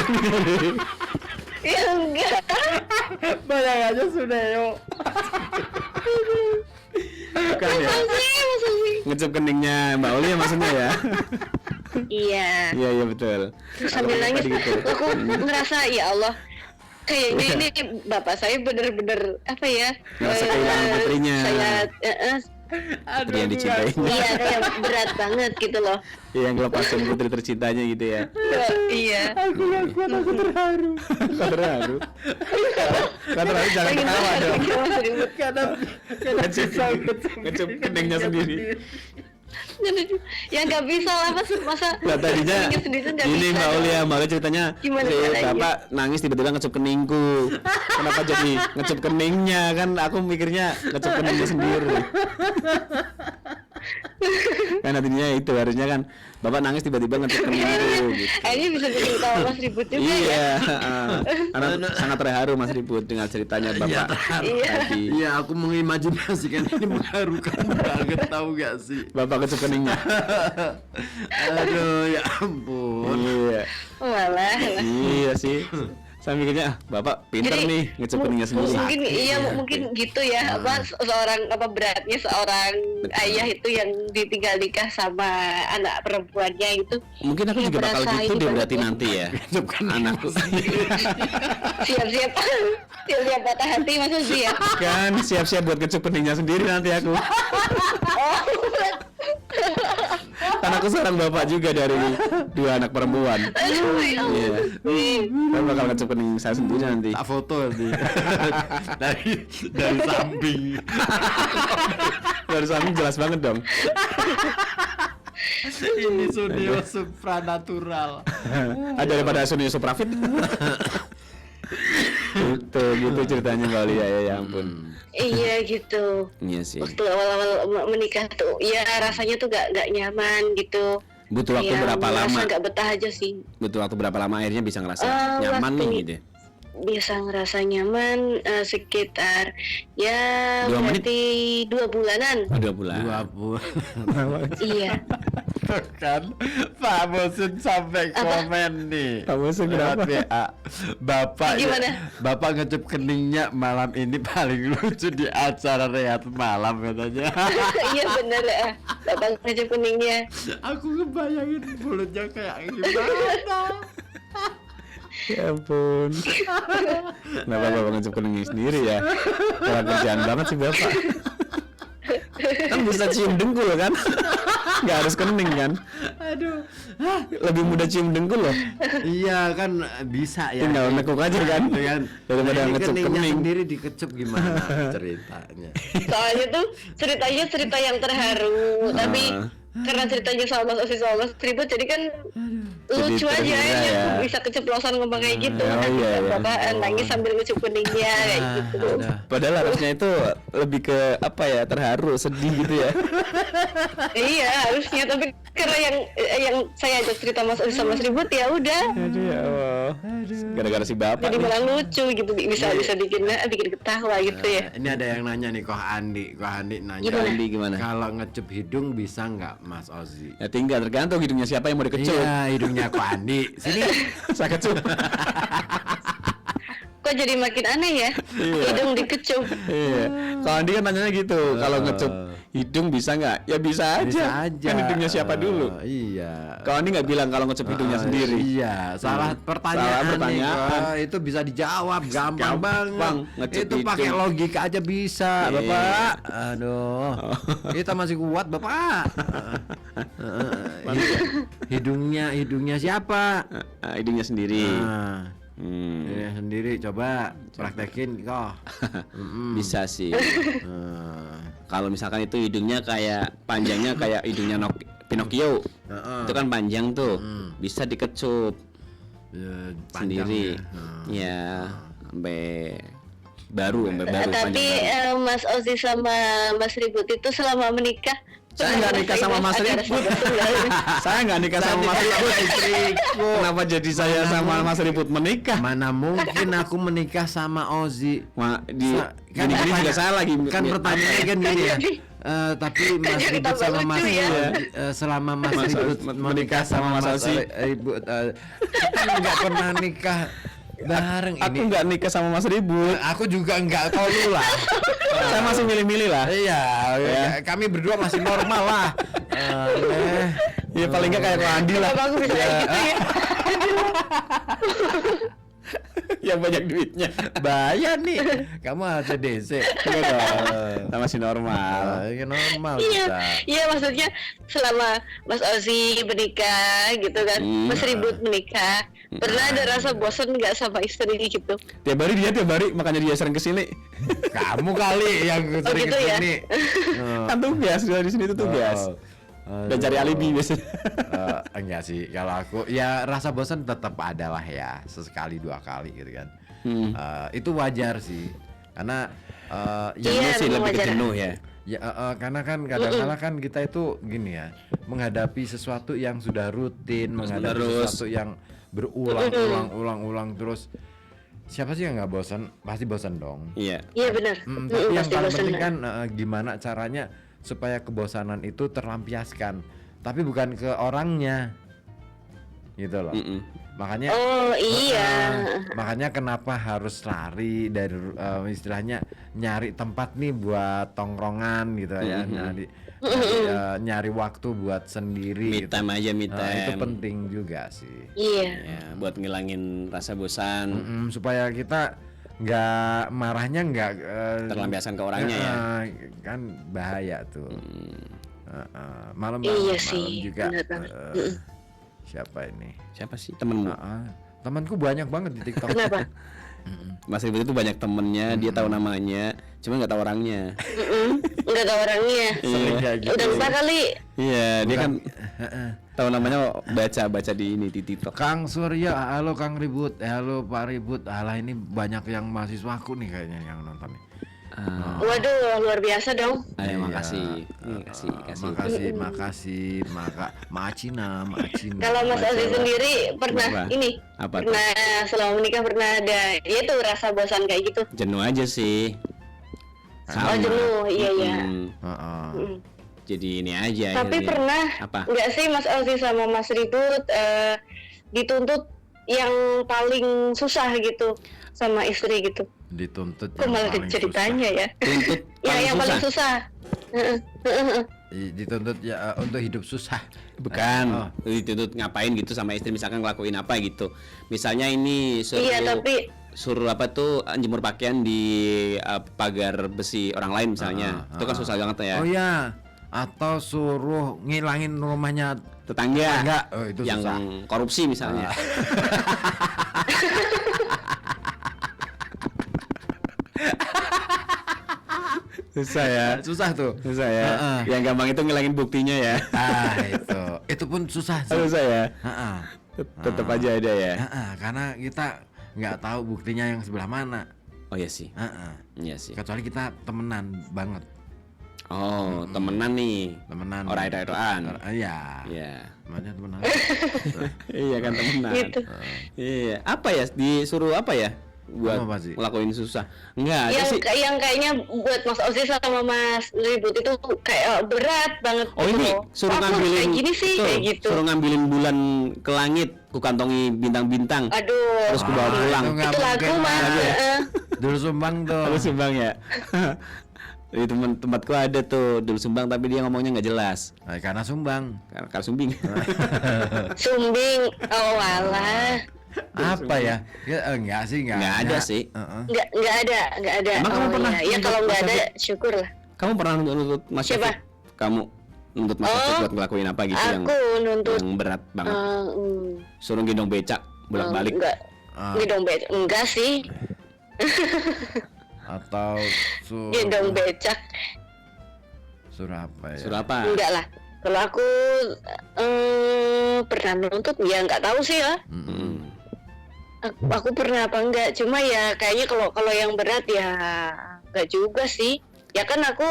Ya enggak. Bayang aja sudah yo. Bukan ya. Masa sih? Ngecup keningnya Mbak Oli ya maksudnya ya. Iya. Iya betul. Terus sambil nangis, aku ngerasa ya Allah, kayaknya ini bapak saya bener-bener apa ya? Ngerasa kehilangan putrinya. Saya Putri yang dicintainya. iya kayak berat banget gitu loh. Yang ngelepasin putri tercintanya gitu ya. Iya. Aku gak kuat, aku terharu. Kok terharu? Kok terharu jangan ketawa dong. Ngecup keningnya sendiri. Ya nggak bisa lah masa Nah tadinya nangis sendiri nggak ini bisa Mbak dong. Oli ya, Mbak Oli ceritanya Gimana si caranya? bapak nangis tiba-tiba ngecup keningku. Kenapa jadi ngecup keningnya? Kan aku mikirnya ngecup keningnya sendiri. Kan tadinya itu harusnya kan bapak nangis tiba-tiba ngecup keningku gitu. Ini bisa bikin ketawa Mas Ribut juga ya. Iya, karena sangat terharu Mas Ribut dengan ceritanya bapak tadi. Iya, aku mengimajinasikan ini mengharukan banget, tahu gak sih? Bapak kecup keningnya. Aduh, ya ampun. Iya, Walah. iya sih. Saya mikirnya bapak pinter nih ngecup keningnya sendiri. Mungkin iya mungkin gitu ya apa seorang apa beratnya seorang ayah itu yang ditinggal nikah sama anak perempuannya itu. Mungkin aku Ya, juga bakal berasa gitu ini deh banget berarti ya. nanti ya. Anakku. Siap-siap patah hati Mas Uzi ya. Kan siap-siap buat kecup keningnya sendiri nanti aku. Karena aku seorang bapak juga dari 2 anak perempuan. Iya. Saya bakal ngecup kening saya sendiri nanti. Tak foto nanti. dari samping. Dari samping jelas banget dong. Ini Sunio supranatural. Daripada Sunio Suprafit. gitu ceritanya Mbak Lia ya ampun. Iya gitu. Iya sih. Waktu awal-awal menikah tuh, ya rasanya tuh gak nyaman gitu. Butuh waktu Ya, berapa lama? Gak betah aja sih. Butuh waktu berapa lama akhirnya bisa ngerasa nyaman nih gitu? Bisa ngerasa nyaman sekitar ya 2 menit? berarti 2 bulanan. 2 bulan. 2 bulan. Iya. Kan Pak Bosun sampai komen nih. Pak Bosun lewat kenapa? WA. Bapak Gimana? Bapak ngecup keningnya malam ini paling lucu di acara Rehat Malam katanya. Iya bener ya. Bapak ngajak kuningnya. Aku ngebayangin mulutnya kayak gimana. Ya ampun. Kenapa bapak ngecup keningnya sendiri ya? Kurang kerjaan banget sih bapak. Kan bisa cium dengkul kan? Nggak harus kening kan? Aduh. Lebih mudah cium dengkul loh. Iya kan bisa ya. Tinggal nekuk aja kan? Daripada Ini ngecup keningnya kening. sendiri dikecup gimana ceritanya? Soalnya tuh ceritanya cerita yang terharu, tapi karena ceritanya sama Mas Osi sama Mas Tribut jadi kan lucu aja terhibur ya. ya. Bisa keceplosan ngomong kayak gitu. Oh, iya, iya. Bapak nangis sambil ngecup kuningnya kayak gitu. Padahal harusnya itu lebih ke apa ya, terharu, sedih gitu ya. Iya harusnya, tapi karena yang saya ajak cerita Mas Osi sama Mas Tribut ya udah. Aduh ya Allah. Gara-gara si bapak Jadi nih. malah lucu gitu, bisa bikin ketawa gitu ya. Ini ada yang nanya nih, Koh Andi nanya. Gimana? Andi gimana? Kalau ngecup hidung bisa nggak Mas Ozi? Ya tinggal tergantung hidungnya siapa yang mau dikecup. Iya, hidungnya Koh Andi. Sini. Saya kecup. Kok jadi makin aneh ya? Hidung dikecup. Iya. Kalau Andi kan nanyanya gitu, kalau ngecup hidung bisa nggak? Ya bisa aja. Bisa aja. Kan hidungnya siapa dulu? Iya. Kalau Andi nggak bilang kalau ngecup hidungnya sendiri. Iya, salah pertanyaan. Salah pertanyaan. Nih, itu bisa dijawab gampang Gampang, banget. ngecup Itu pakai hidung. logika aja bisa, Iya. Bapak. Aduh. Kita masih kuat, Bapak. Hidungnya siapa? Hidungnya sendiri. Nah, hidungnya sendiri coba praktekin kok. Bisa sih. Kalau misalkan itu hidungnya kayak panjangnya kayak hidungnya Pinocchio, itu kan panjang tuh, bisa dikecup Ya, sendiri. Ya, sampai baru Tapi panjang. Mas Ozi sama Mas Ribut itu selama menikah Saya nggak nikah sama Mas Ribut. Saya nggak nikah sama Mas Ribut. Kenapa jadi saya sama Mas Ribut menikah? Mana mungkin aku menikah sama Ozi? Gini-gini juga saya lagi. Kan pertanyaannya kan gini ya. Tapi Mas Jadi Ribut tambah sama Mas lucu ya. selama Mas Mas Ribut menikah sama Mas Ozi. Ribut kita nggak pernah nikah bareng Aku ini. nggak nikah sama Mas Ribut. Aku juga nggak tahu lu lah. Saya masih milih-milih lah. Iya, kami berdua masih normal lah. Ya paling nggak kayak Andi lah. Kenapa aku bisa kayak gitu ya? Yang banyak duitnya. Bahaya nih. Kamu ACDC. Enggak dong. Kita masih normal. Ya normal Iya, bisa. iya maksudnya selama Mas Ozi menikah gitu kan, Mas Ribut menikah, pernah ada rasa bosan nggak sama istri gitu? Tiap hari makanya dia sering kesini. Kamu kali yang sering gitu ya? kesini. Kan tugas di sini itu tugas. Dan cari alibi biasanya. Enggak sih, kalau aku ya rasa bosan tetap ada lah ya, sesekali 2 kali gitu kan. Itu wajar sih, karena Iya, sih memang lebih ke wajar. jenuh ya. ya karena kan kadang-kala kan kita itu gini ya, menghadapi sesuatu yang sudah rutin, menghadapi terus. sesuatu yang berulang-ulang terus. Siapa sih yang nggak bosan? Pasti bosan dong. Iya. Iya benar. Tapi yang Pasti paling bosan. penting kan gimana caranya supaya kebosanan itu terlampiaskan, tapi bukan ke orangnya, gitu loh. Makanya Oh iya. makanya kenapa harus lari dari istilahnya nyari tempat nih buat tongkrongan gitu ya, nyari waktu buat sendiri. Me time aja, me Nah, itu time. penting juga sih. Iya. Ya, buat ngilangin rasa bosan. Supaya kita nggak marahnya nggak Terlampiaskan ke orangnya ya. kan bahaya tuh. Malam Iya malam sih, juga. benar banget. Siapa ini? Siapa sih temenmu? Temanku banyak banget di TikTok. Kenapa? Mas Ribut itu banyak temennya, dia tahu namanya, cuma nggak tahu orangnya. Nggak tahu orangnya. Udah lupa kali. Iya, dia kan tahu namanya, baca di TikTok. Kang Surya, halo Kang Ribut, halo Pak Ribut. Alah, ini banyak yang mahasiswaku nih kayaknya yang nonton nih. Waduh, luar biasa dong. Ayo, makasih. Makasih. Macina. Kalau Mas Ozi sendiri pernah Apa pernah selama menikah pernah ada ya itu rasa bosan kayak gitu? jenuh aja sih. Oh, jenuh, iya. Jadi ini aja. Tapi akhirnya. pernah Apa? nggak sih Mas Ozi sama Mas Ribut dituntut yang paling susah gitu sama istri gitu? Dituntut Kok malah ceritanya ya? Tuntut Ya yang paling susah. Dituntut ya untuk hidup susah. Bukan, dituntut ngapain gitu sama istri, misalkan ngelakuin apa gitu. Misalnya ini suruh apa tuh jemur pakaian di pagar besi orang lain misalnya. Itu kan susah banget ya. Oh ya, atau suruh ngilangin rumahnya tetangga. Oh, itu yang susah. korupsi misalnya. Susah tuh. Yang gampang itu ngilangin buktinya ya. Itu pun susah sih. Susah ya. Tetap aja ada ya. Karena kita nggak tahu buktinya yang sebelah mana. Oh iya sih. Iya sih. Kecuali kita temenan banget. Oh, temenan nih. Temenan. Orang-orang. Iya. Iya. Namanya temenan. Iya kan temenan. Gitu. Iya. Apa ya? Disuruh apa ya? Buat Apa sih? ngelakuin susah. Enggak, ada sih. Yang kayaknya buat Mas Ozi sama Mas Ribut itu kayak berat banget. Oh gitu ini loh. suruh Kok aku ngambilin kayak gini sih kayak gitu. Suruh ngambilin bulan ke langit, ku kantongi bintang-bintang. Aduh. Terus ku bawa pulang. Itu lagu Mas. Dulu sumbang tuh. Dulu sumbang ya. Di tempatku ada tuh dulu sumbang, tapi dia ngomongnya nggak jelas. Karena sumbang. Karena sumbing. Sumbing. Oh alah. Apa ya? Enggak sih, Nggak ada sih. Enggak ada. Emang kamu pernah iya. Ya nuntut kalau nggak Mas ada Syafiq? syukur lah. Kamu pernah nuntut Mas Siapa? Syafiq? Kamu nuntut Mas Syafiq buat ngelakuin apa gitu Aku nuntut yang berat banget. Suruh gendong becak bolak-balik. Enggak. Gendong becak enggak sih. Atau Gendong becak. Suruh apa ya? Suruh apa? Enggak lah. Kalau aku pernah nuntut ya nggak tahu sih ya. Aku pernah apa enggak? Cuma ya kayaknya kalau yang berat ya enggak juga sih. Ya kan aku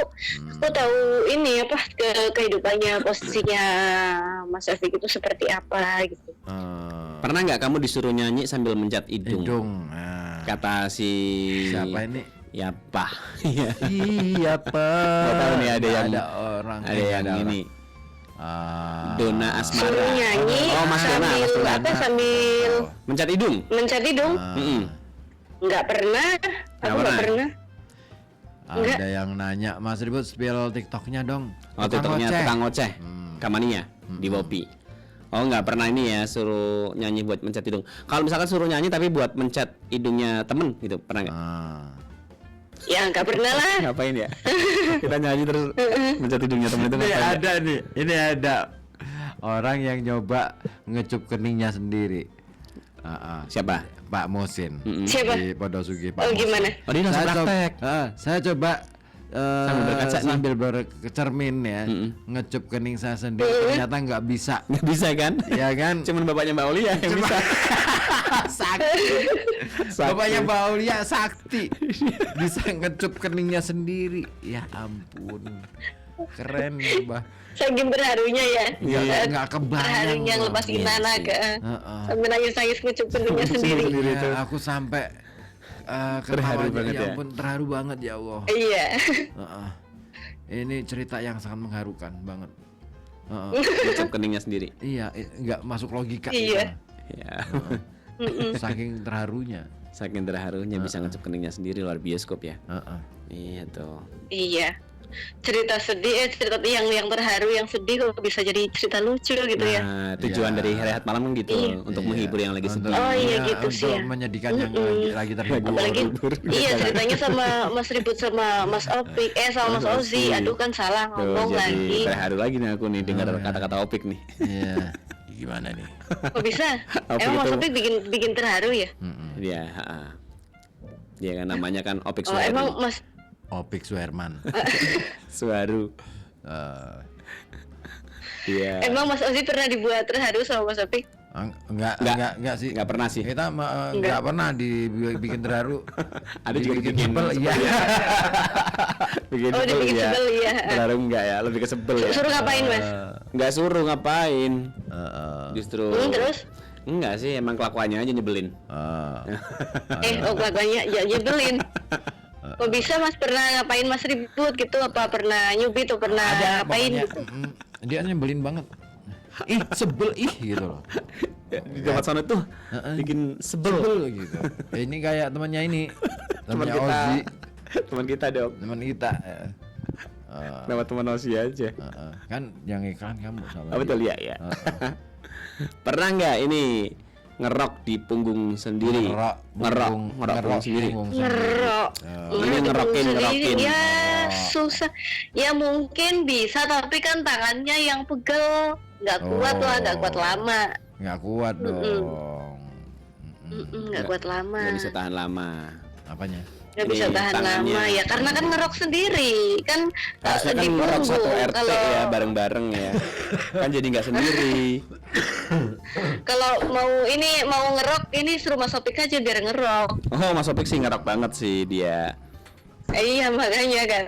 tahu ini apa kehidupannya, posisinya Mas Syafiq itu seperti apa gitu. Pernah nggak kamu disuruh nyanyi sambil mencet hidung? Kata si siapa ini? Ya Pak. Iya Pak. Gak tahu nih ada yang ini. Dona Asmara. Suruh nyanyi sambil mencet hidung. Mencet hidung? Nggak pernah. Aku nggak pernah. Ada yang nanya, Mas Ribut spill TikToknya dong. TikToknya tukang ngoceh. Kamania di Wopi. Oh nggak pernah ini ya suruh nyanyi buat mencet hidung. Kalau misalkan suruh nyanyi tapi buat mencet hidungnya temen gitu pernah nggak? Ya nggak pernah lah. Ngapain ya? Kita nyanyi terus mencet hidungnya temen itu Ini ngapain? ada nih, ini ada orang yang nyoba ngecup keningnya sendiri. Siapa? Pak Musin. Siapa? Di Podosugi Pak Oh Musin. gimana? Oh dia langsung praktek. Saya coba sambil bercermin ya, ngecup kening saya sendiri, ternyata nggak bisa. Nggak bisa kan? Ya kan? Cuman bapaknya Mbak Aulia yang bisa. Sakti. Bapaknya Mbak Aulia sakti. Bisa ngecup keningnya sendiri. Ya ampun. Keren ya, Mbah. Saking berharunya ya. Nggak kebayang. Berharunya ngelepas gimana sambil nangis-nangis ngecup keningnya sendiri. Ya, aku sampai terharu ketawa banget ya ya. ampun, terharu banget ya Allah. Iya. Ini cerita yang sangat mengharukan banget. Ngecup keningnya sendiri. Iya, nggak masuk logika. Iya. Ya. Saking terharunya. Saking terharunya bisa ngecup keningnya sendiri, luar bioskop ya. Iya tuh. Iya. cerita sedih, cerita yang terharu, yang sedih kok bisa jadi cerita lucu gitu ya. Nah, tujuan Iya. dari Rehat Malam kan gitu, untuk menghibur yang lagi sedih. Oh iya gitu sih untuk ya. menyedihkan yang lagi terhibur. Apalagi iya ceritanya sama Mas Ribut sama Mas Opik, sama Mas Ozi. Aduh kan salah Tuh, ngomong jadi lagi. terharu lagi nih aku nih dengar kata-kata Opik nih. Iya. Gimana nih? Kok bisa? Opik Emang Mas itu- Opik bikin terharu ya? Iya, dia kan namanya kan Opik Oh emang Suharu. Mas Opik Suherman. Suharu. Eh, Iya. emang Mas Ozi pernah dibuat terharu sama Mas Opik? enggak sih. Enggak pernah sih. Kita enggak pernah dibikin terharu. Ada juga dibikin sebel, iya. Bikin Oh, dibikin ya. sebel, iya. Terharu enggak ya, lebih ke sebel ya. Suruh ngapain Mas? Enggak suruh ngapain. Justru Terus? enggak sih, emang kelakuannya aja nyebelin. Kelakuannya nyebelin. Kok bisa Mas pernah ngapain Mas Ribut gitu? Apa pernah nyubit atau pernah ngapain pokoknya, gitu? dia nyebelin banget. Ih, sebel gitu loh. Di tempat sana tuh bikin sebel. Gitu. Ini kayak temannya ini. Teman Temannya kita. Ozi, Teman kita dong. teman kita. Nama teman Osi aja. Kan yang iklan kamu sama Oh, betul ya, ya. Pernah nggak ini ngerok di punggung sendiri? Ngerok punggung sendiri. Ngerok. Ini ngerokin. Ya susah. Ya mungkin bisa tapi kan tangannya yang pegel. Nggak kuat lah, nggak kuat lama. Nggak kuat dong. Nggak kuat lama. Nggak bisa tahan lama. Apanya? Nggak bisa Ini tahan tangannya. lama ya karena kan ngerok sendiri kan Harusnya kan di ngerok satu punggung. RT ya bareng-bareng ya. Kan jadi nggak sendiri. Kalau mau ngerok ini suruh Mas Opik aja biar ngerok. Oh, Mas Opik sih ngerok banget sih dia. Iya makanya kan.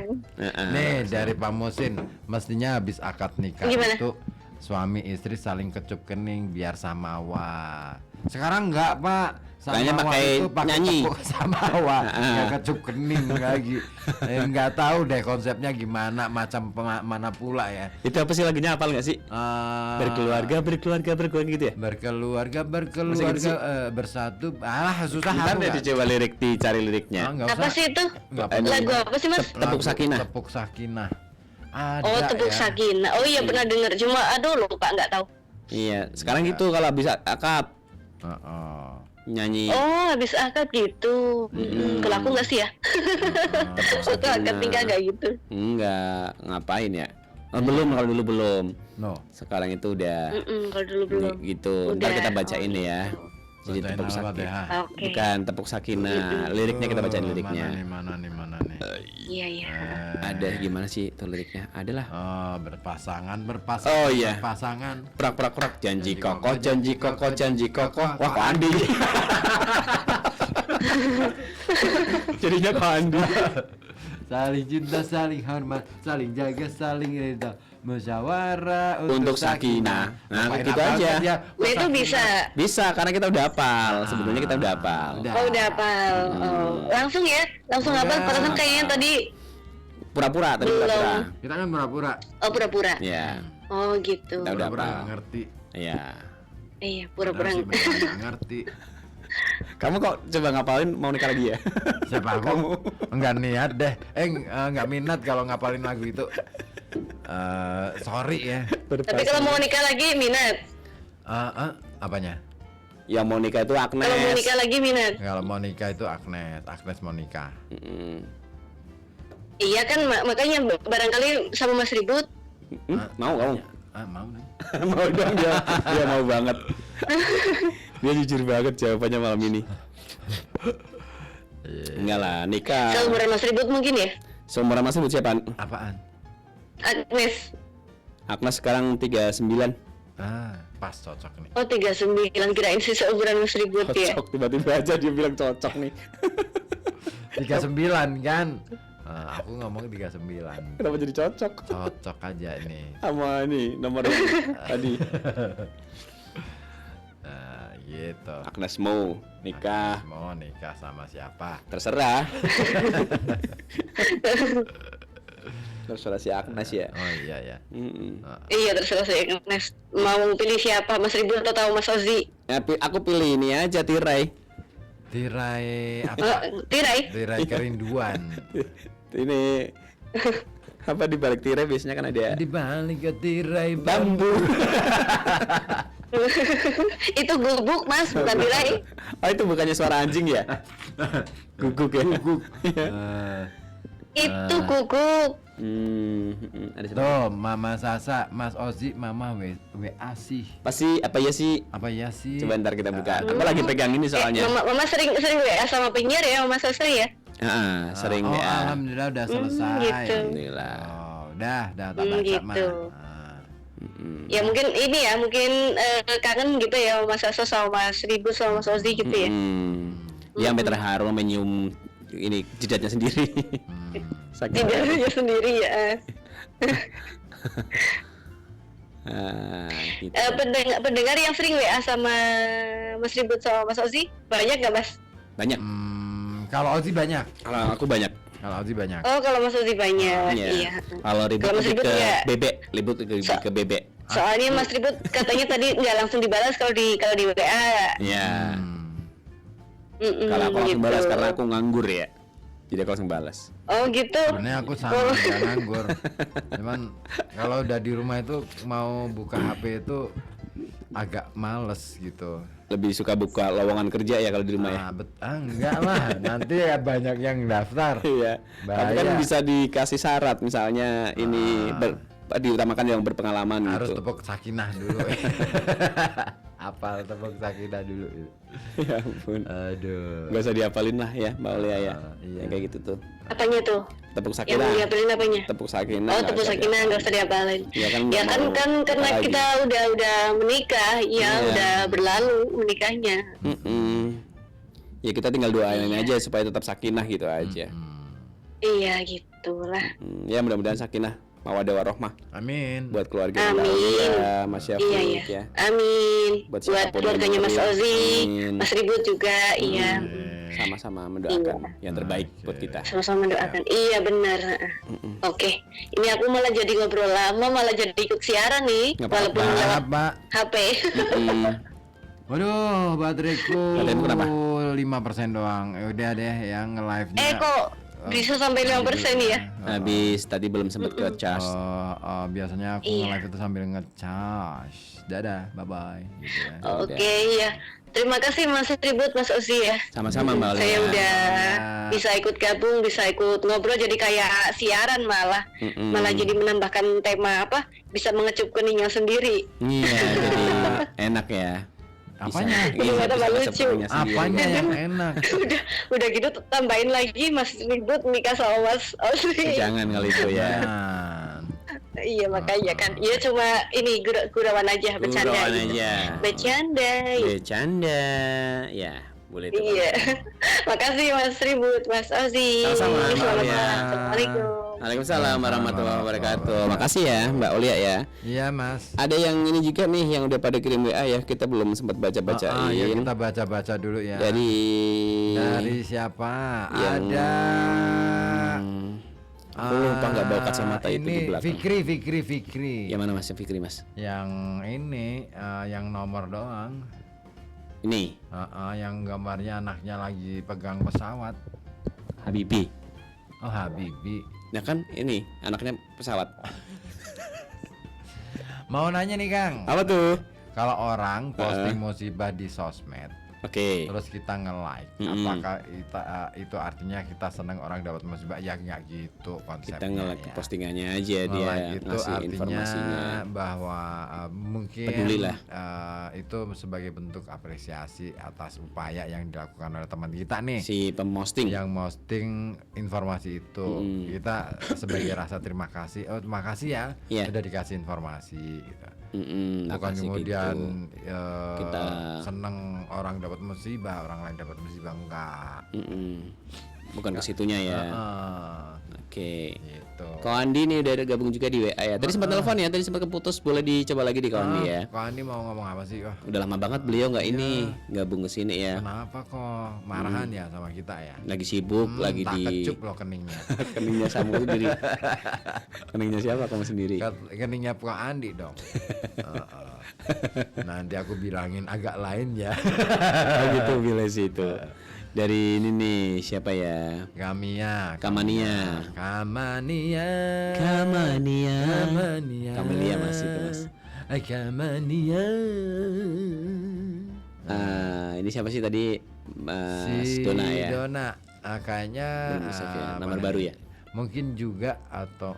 Nih dari Pak Musin, mestinya habis akad nikah Gimana? itu suami istri saling kecup kening biar samawa. Sekarang enggak Pak. Kayaknya Samawa pakai itu pakai nyanyi. tepuk samawa, nggak kecup kening lagi. Nggak tahu deh konsepnya gimana, macam mana pula ya. Itu apa sih lagunya, hafal nggak sih? Berkeluarga gitu ya? Berkeluarga Masih gitu sih? bersatu. Susah Ntar aku deh nggak. dicoba dicari liriknya. Nggak Apa usah. sih itu? Nggak Lagu apa sih Mas? Tepuk Sakinah. Tepuk Sakinah. Oh Ada Tepuk ya. Sakinah. Oh iya pernah dengar cuma aduh lupa nggak tahu. Iya, sekarang gitu kalau bisa akad nyanyi. Oh habis akad gitu. Kalau aku nggak sih ya. Aku akad nikah nggak gitu. Enggak, ngapain ya? Oh, belum, kalau dulu belum. No. Sekarang itu udah Kalau dulu belum. gitu. Ntar Udah. kita bacain ya. Jadi Bacain tepuk Al-Fatihah. sakinah. Oke. Bukan tepuk sakinah. Liriknya kita bacain liriknya. Mana nih? Iya iya. Ada gimana sih tuh liriknya? Adalah Oh, berpasangan. Oh, iya. Berpasangan. prak janji kokoh wah kok Andi jadinya kok Andi Saling cinta, saling hormat, saling jaga, saling ridha, musyawarah untuk sakinah. Nah, Ngapain gitu apa aja. ya? Nah, itu bisa. Karena kita udah hafal. Sebetulnya kita udah hafal. Oh udah hafal. Oh, langsung ya, langsung Udah. hafal. Perasaan kayaknya tadi Pura-pura tadi Belum. pura-pura. Kita kan pura-pura. oh pura-pura. Ya, Oh gitu. kita udah Pura-pura hafal. nggak ngerti. Iya. Iya pura-pura. Benar sih, benar nggak ngerti. Kamu kok coba ngapalin mau nikah lagi ya? Siapa aku? Enggak niat deh. Enggak minat kalau ngapalin lagu itu. Sorry ya. Tapi kalau mau nikah lagi minat. Apanya? Yang mau nikah itu Agnes. Kalau mau nikah lagi minat. Kalau mau nikah itu Agnes mau nikah. Mm-mm. Iya kan makanya barangkali sama Mas Ribut. Mau kamu? Mau nih. Mau dong dia mau banget. Dia jujur banget jawabannya malam ini. Enggak lah, nikah. Seumuran Mas Ribut mungkin ya. Seumuran Mas Ribut siapa? Apaan? Agnes. Agnes sekarang 39. Pas cocok nih. Oh 39 kirain sih seumuran Mas Ribut ya. Cocok, tiba-tiba aja dia bilang cocok nih. 39 kan? Aku ngomong 39. Kenapa jadi cocok? Cocok aja ini. Sama ini nomor tadi. Gitu. Agnes mau nikah. Mau nikah sama siapa? Terserah. Terserah si Agnes ya. Oh iya ya. Mm-mm. Iya terserah saya Agnes. Mau pilih siapa Mas Ribut atau Mas Ozi? Ya, aku pilih ini aja Tirai. Tirai apa? Tirai. Tirai kerinduan. Ini Apa di balik tirai biasanya kan ada Di balik tirai bambu. Itu gubuk Mas, bukan tirai. Oh, itu bukannya suara anjing ya? Guguk ya. Guguk. Itu guguk. Ada siapa? Tuh, Mama Sasa, Mas Ozi, Mama WA sih. Pasti apa ya sih? Apa ya sih? Coba ntar kita buka. Aku lagi pegang ini soalnya. Mama sering WA sama penyiar ya, Mama Sasa ya. Sering Oh, WA. alhamdulillah udah selesai. Gitu. Alhamdulillah. Oh, udah tak baca Gitu. mah. Ya mungkin ini ya, mungkin kangen gitu ya Mas Sasa sama Mas Ribut sama Mas Ozi gitu ya. Dia sampai terharu menyium ini jidatnya sendiri. Sakit. Tidaknya sendiri ya. Gitu. Pendengar yang sering WA sama Mas Ribut sama Mas Ozi banyak nggak Mas? Banyak. Kalau Ozi banyak. Kalau aku banyak. Kalau Ozi banyak. Oh kalau Mas Ozi banyak, iya. Kalau Ribut Kalau Mas lebih Ribut ke ya. bebek, Ribut lebih ke bebek. Soalnya Mas Ribut katanya tadi nggak langsung dibalas kalau di WA. Iya. Kalau aku langsung gitu. balas karena aku nganggur ya. Jadi aku langsung balas. Oh gitu. Sebenarnya aku sama nggak nganggur. Cuman kalau udah di rumah itu mau buka HP itu agak males gitu. Lebih suka buka lowongan kerja ya kalau di rumah ya. Enggak lah, nanti ya banyak yang daftar. Iya. Tapi kan Bahaya. bisa dikasih syarat misalnya ini diutamakan yang berpengalaman Harus gitu. tepuk sakinah dulu. Apal tepuk sakinah dulu. Ya ampun. Aduh. Gak usah dihafalin lah ya Mbak Olia ya. Iya. Yang kayak gitu tuh. Apanya tuh? Tepuk Yang sakinah. diapelin apanya? Tepuk sakinah. Oh nggak tepuk usah sakinah nggak usah diapalin. Ya kan Ya nggak mau karena apa kita udah menikah, ya Iya. udah berlalu menikahnya. Ya kita tinggal doain aja supaya tetap sakinah gitu aja. Iya gitulah. Ya mudah-mudahan sakinah mawaddah warahmah Amin. buat keluarga Amin. Mbak Mas Syafiq Iya ya. ya. Amin. Buat Buat siapapun keluarganya yang Mas dengerin. Ozi, Amin. Mas Ribut juga, iya. Sama-sama mendoakan yang terbaik buat kita. Sama-sama mendoakan. Iya benar. Oke. Ini aku malah jadi ngobrol lama, malah jadi ikut siaran nih, Nggak apa-apa. walaupun lewat Pak. HP. Waduh, bateraiku Bateraimu kenapa? 5% doang. Ya udah deh yang nge-live-nya. Kok bisa sampai 5% ya? Habis tadi belum sempat ke charge. Biasanya aku Iya. nge-live itu sambil nge-charge. Dadah, bye-bye gitu ya. Oke, ya. Terima kasih Mas Ribut, Mas Ozi ya. Sama-sama Mbak Olia. Saya udah bisa ikut gabung, bisa ikut ngobrol jadi kayak siaran malah. Malah jadi menambahkan tema apa? Bisa mengecup keningnya sendiri. Iya, jadi enak ya. Apanya? Bisa Tambah ngecup lucu. keningnya sendiri. Apanya yang enak? udah gitu tambahin lagi Mas Ribut nikah sama Mas Ozi. Jangan kali itu ya. Jangan. Iya makanya kan. Iya cuma ini gurauan aja, bercanda. Gurauan gitu. aja. Bercanda. Bercanda. Ya, boleh tuh. Iya. Makasih Mas Ribut, Mas Ozi. Sama-sama, Mbak Selamat Olia. malam. Assalamualaikum. Waalaikumsalam warahmatullahi wabarakatuh. Makasih ya Mbak Olia ya. Iya, Mas. Ada yang ini juga nih yang udah pada kirim WA ya. Kita belum sempat baca-bacain. Ya kita baca-baca dulu ya. Dari siapa? yang Ada aku lupa nggak bawa kacamata itu di ini belakang. Fikri. Yang mana Mas? Yang Fikri Mas? Yang ini yang nomor doang. Ini Yang gambarnya anaknya lagi pegang pesawat. Habibi. Oh, Habibi. Ya kan ini anaknya pesawat. Mau nanya nih, Kang. Apa tuh? Kalau orang posting musibah di sosmed, Oke. terus kita nge-like, apakah itu artinya kita senang orang dapat musibah? Ya nggak gitu konsepnya. Kita nge-like ya. postingannya aja dia Nge-like itu ngasih artinya informasinya. bahwa mungkin Pedulilah. Itu sebagai bentuk apresiasi atas upaya yang dilakukan oleh teman kita nih. Si pemposting. Yang posting informasi itu, kita sebagai rasa terima kasih. Oh, terima kasih ya, Iya. udah dikasih informasi. Gitu. Bukan makasih kemudian gitu. Kita seneng orang dapat musibah, orang lain dapat musibah, enggak. Bukan ke situnya ya. Oke. Gitu. Kau Andi nih udah ada gabung juga di WA ya. Tadi sempat telepon ya, tadi sempat keputus. Boleh dicoba lagi di Kau Andi ya. Kau Andi mau ngomong apa sih? Udah lama banget beliau nggak ini gabung ke sini ya. Kenapa kok marahan ya sama kita ya? Lagi sibuk, lagi tak di kecup loh keningnya. keningnya sama sendiri. Keningnya siapa kamu sendiri? Keningnya Kau Andi dong. Nanti aku bilangin agak lain ya. Oh gitu, bila situ. Dari ini nih, siapa ya? Kamania. Kamania. Kamania. Kamelia masih itu, Mas. Kamania. Ini siapa sih tadi? Si Dona ya. Dona. Kayaknya Belum bisa ya. Nomor apa baru nih? ya. Mungkin juga atau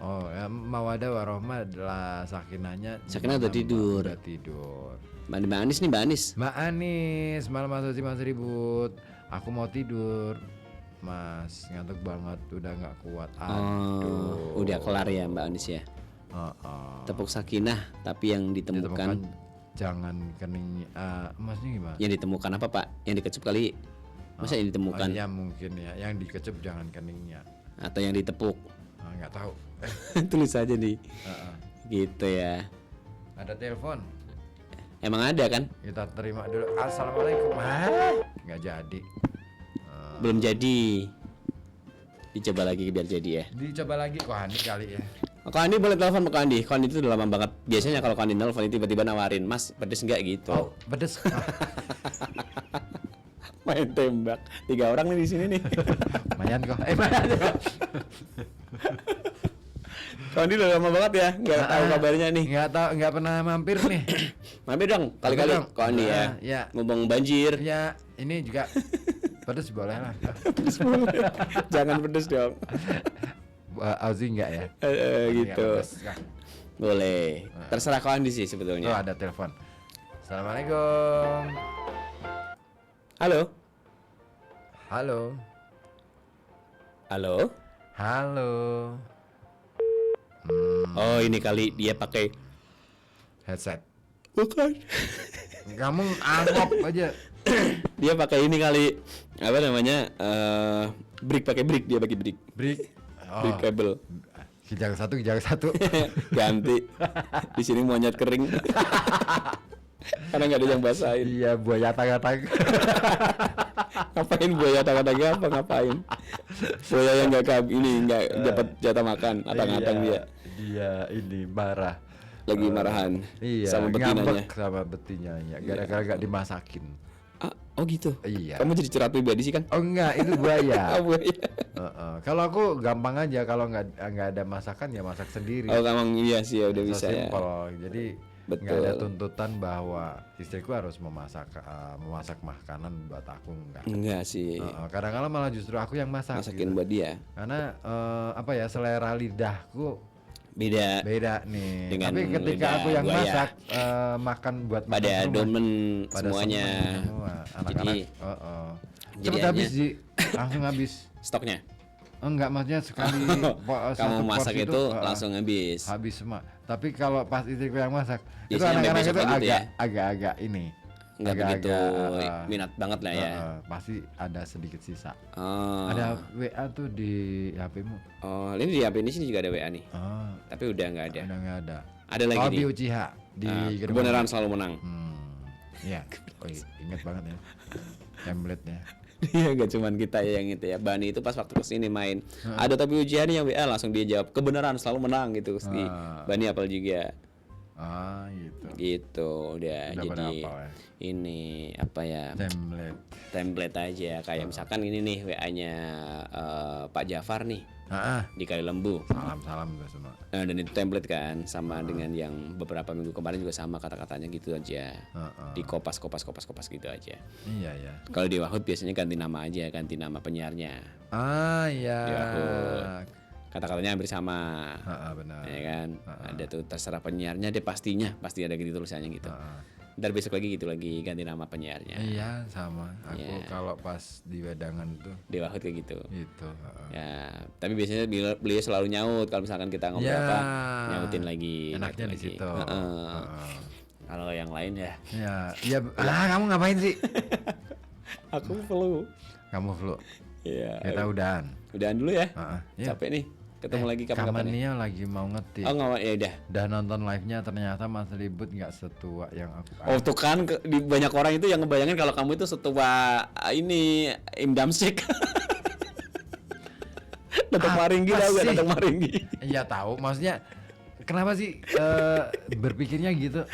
Mawadah Warohmah adalah Sakinahnya. Sakinah udah tidur. Udah tidur. Mbak Anis nih, Mbak Anis. Mbak Anis, malam Mas ribut. Aku mau tidur, Mas, ngantuk banget, udah nggak kuat. Aduh. Udah kelar ya Mbak Anis ya. Tepuk Sakinah, tapi yang ditemukan jangan kening. Masnya gimana? Yang ditemukan apa Pak? Yang dikecup kali? Masa yang ditemukan? Ya mungkin ya, yang dikecup jangan keningnya. Atau yang ditepuk? Nggak tahu. Tulis aja nih. Gitu ya. Ada telepon. Emang ada kan? Kita terima dulu. Assalamualaikum. Nggak jadi. Belum jadi. Dicoba lagi biar jadi ya. Dicoba lagi kok Andi kali ya. Kok Andi boleh telepon Kok Andi? Kok Andi itu udah lama banget. Biasanya kalau Kok Andi nelfon tiba-tiba nawarin, "Mas, pedes enggak?" gitu. Oh, pedes. Main tembak. 3 orang nih di sini nih. Mayan kok. Mayan kok. Kok Andi udah lama banget ya, nggak tahu kabarnya nih. Nggak tahu, nggak pernah mampir nih. Mampir dong, kali-kali Mampir dong. Kok Andi ya. Ya. Ngomong banjir. Ya, ini juga pedes boleh lah. Jangan pedes dong. Auzi enggak ya? Gitu. Nggak pedes, kan? Boleh. Terserah Kok Andi sih Oh, sebetulnya. ada telepon. Assalamualaikum. Halo. Halo. Halo. Halo. Oh, ini kali dia pakai Headset. bukan. Kamu angop aja. Dia pakai ini kali. Apa namanya? Brick, pakai brick, dia pakai brick. Brick. Brick kabel. Kijang satu. Ganti. Di sini monyet kering. Karena nggak ada yang basahin. Iya, buaya tang-tang. Ngapain buaya tangga-tangga apa ngapain? Buaya yang nggak dapat jatah makan, atang-atang dia. Dia ini marah. Lagi marahan. Iya, sama betinanya. ngambek sama betinanya. Gara-gara gak dimasakin. Oh gitu. Iya. Kamu jadi curhat pribadi sih kan? Oh enggak, itu buaya. Oh, buaya. Kalau aku gampang aja, kalau nggak ada masakan ya masak sendiri. Oh, emang iya sih ya udah So bisa ya. simple. Jadi Betul. nggak ada tuntutan bahwa istriku harus memasak makanan buat aku, enggak. Enggak sih. Kadang-kadang malah justru aku yang masak. Masakin gitu. buat dia. Karena apa ya, selera lidahku Beda. nih. Dengan Tapi ketika lidah aku yang buaya. masak makan buat makan Pada semua. demen Pada semuanya. seneng semua. Anak-anak. Jadi- Cepet jadi habis hanya- sih, langsung habis. Stoknya. Enggak, maksudnya sekali Kamu satu masak porsi itu langsung habis. habis semua. Tapi kalau pas istriku yang masak, itu Biasanya anak-anak besok itu gitu ya? agak-agak ini. Nggak begitu Agak-agak, minat banget lah ya. pasti ada sedikit sisa. Oh. Ada WA tuh di HP-mu. Oh, ini di HP ini sini juga ada WA nih. Oh, Tapi udah nggak ada. udah nggak ada. Ada lagi Oh, nih. di Uchiha di gerbang. Kebenaran selalu menang. Iya. Oh, ingat banget ya. Template-nya. Iya, gak cuman kita yang itu ya. Bani itu pas waktu kesini main, ada tapi ujian yang WA langsung dia jawab kebenaran selalu menang gitu. Bani apal juga. Gitu. Gitu udah Udah pada jadi hafal ya? ini apa ya? Template aja kayak misalkan ini nih WA-nya Pak Jafar nih di Kali Lembu. Salam juga semua. Nah, dan itu template kan sama dengan yang beberapa minggu kemarin juga sama kata-katanya gitu aja. Di kopas gitu aja. Iya ya. Kalau di Wahud biasanya ganti nama aja, ganti nama penyiarnya. Iya. Di Wahud. Kata-katanya hampir sama. Benar. Ya kan? Ada tuh terserah penyiarnya, dia pasti ada gitu tulisannya gitu. Ntar besok lagi gitu lagi ganti nama penyiarnya. Iya, sama. Aku Iya. kalau pas di wedangan tuh Di Wahud kayak gitu. gitu. Ya, tapi biasanya beliau selalu nyaut kalau misalkan kita ngobrol Ya. apa, nyautin lagi. Enaknya nyautin di lagi. situ. Kalau yang lain ya, Ya, kamu ngapain sih? aku flu. Kamu flu. Iya. Kita udahan. Udahan dulu ya. Iya. Capek nih. Ketemu lagi kapan-kapan ya. Kamania lagi mau ngetik. Oh nggak, ya udah. Udah nonton live-nya, ternyata Mas Ribut nggak setua yang aku. Oh tuh kan di banyak orang itu yang ngebayangin kalau kamu itu setua ini Im Damsik. Datang Maringgi tau gak? sih? Datang Maringgi. Iya tahu, maksudnya kenapa sih berpikirnya gitu?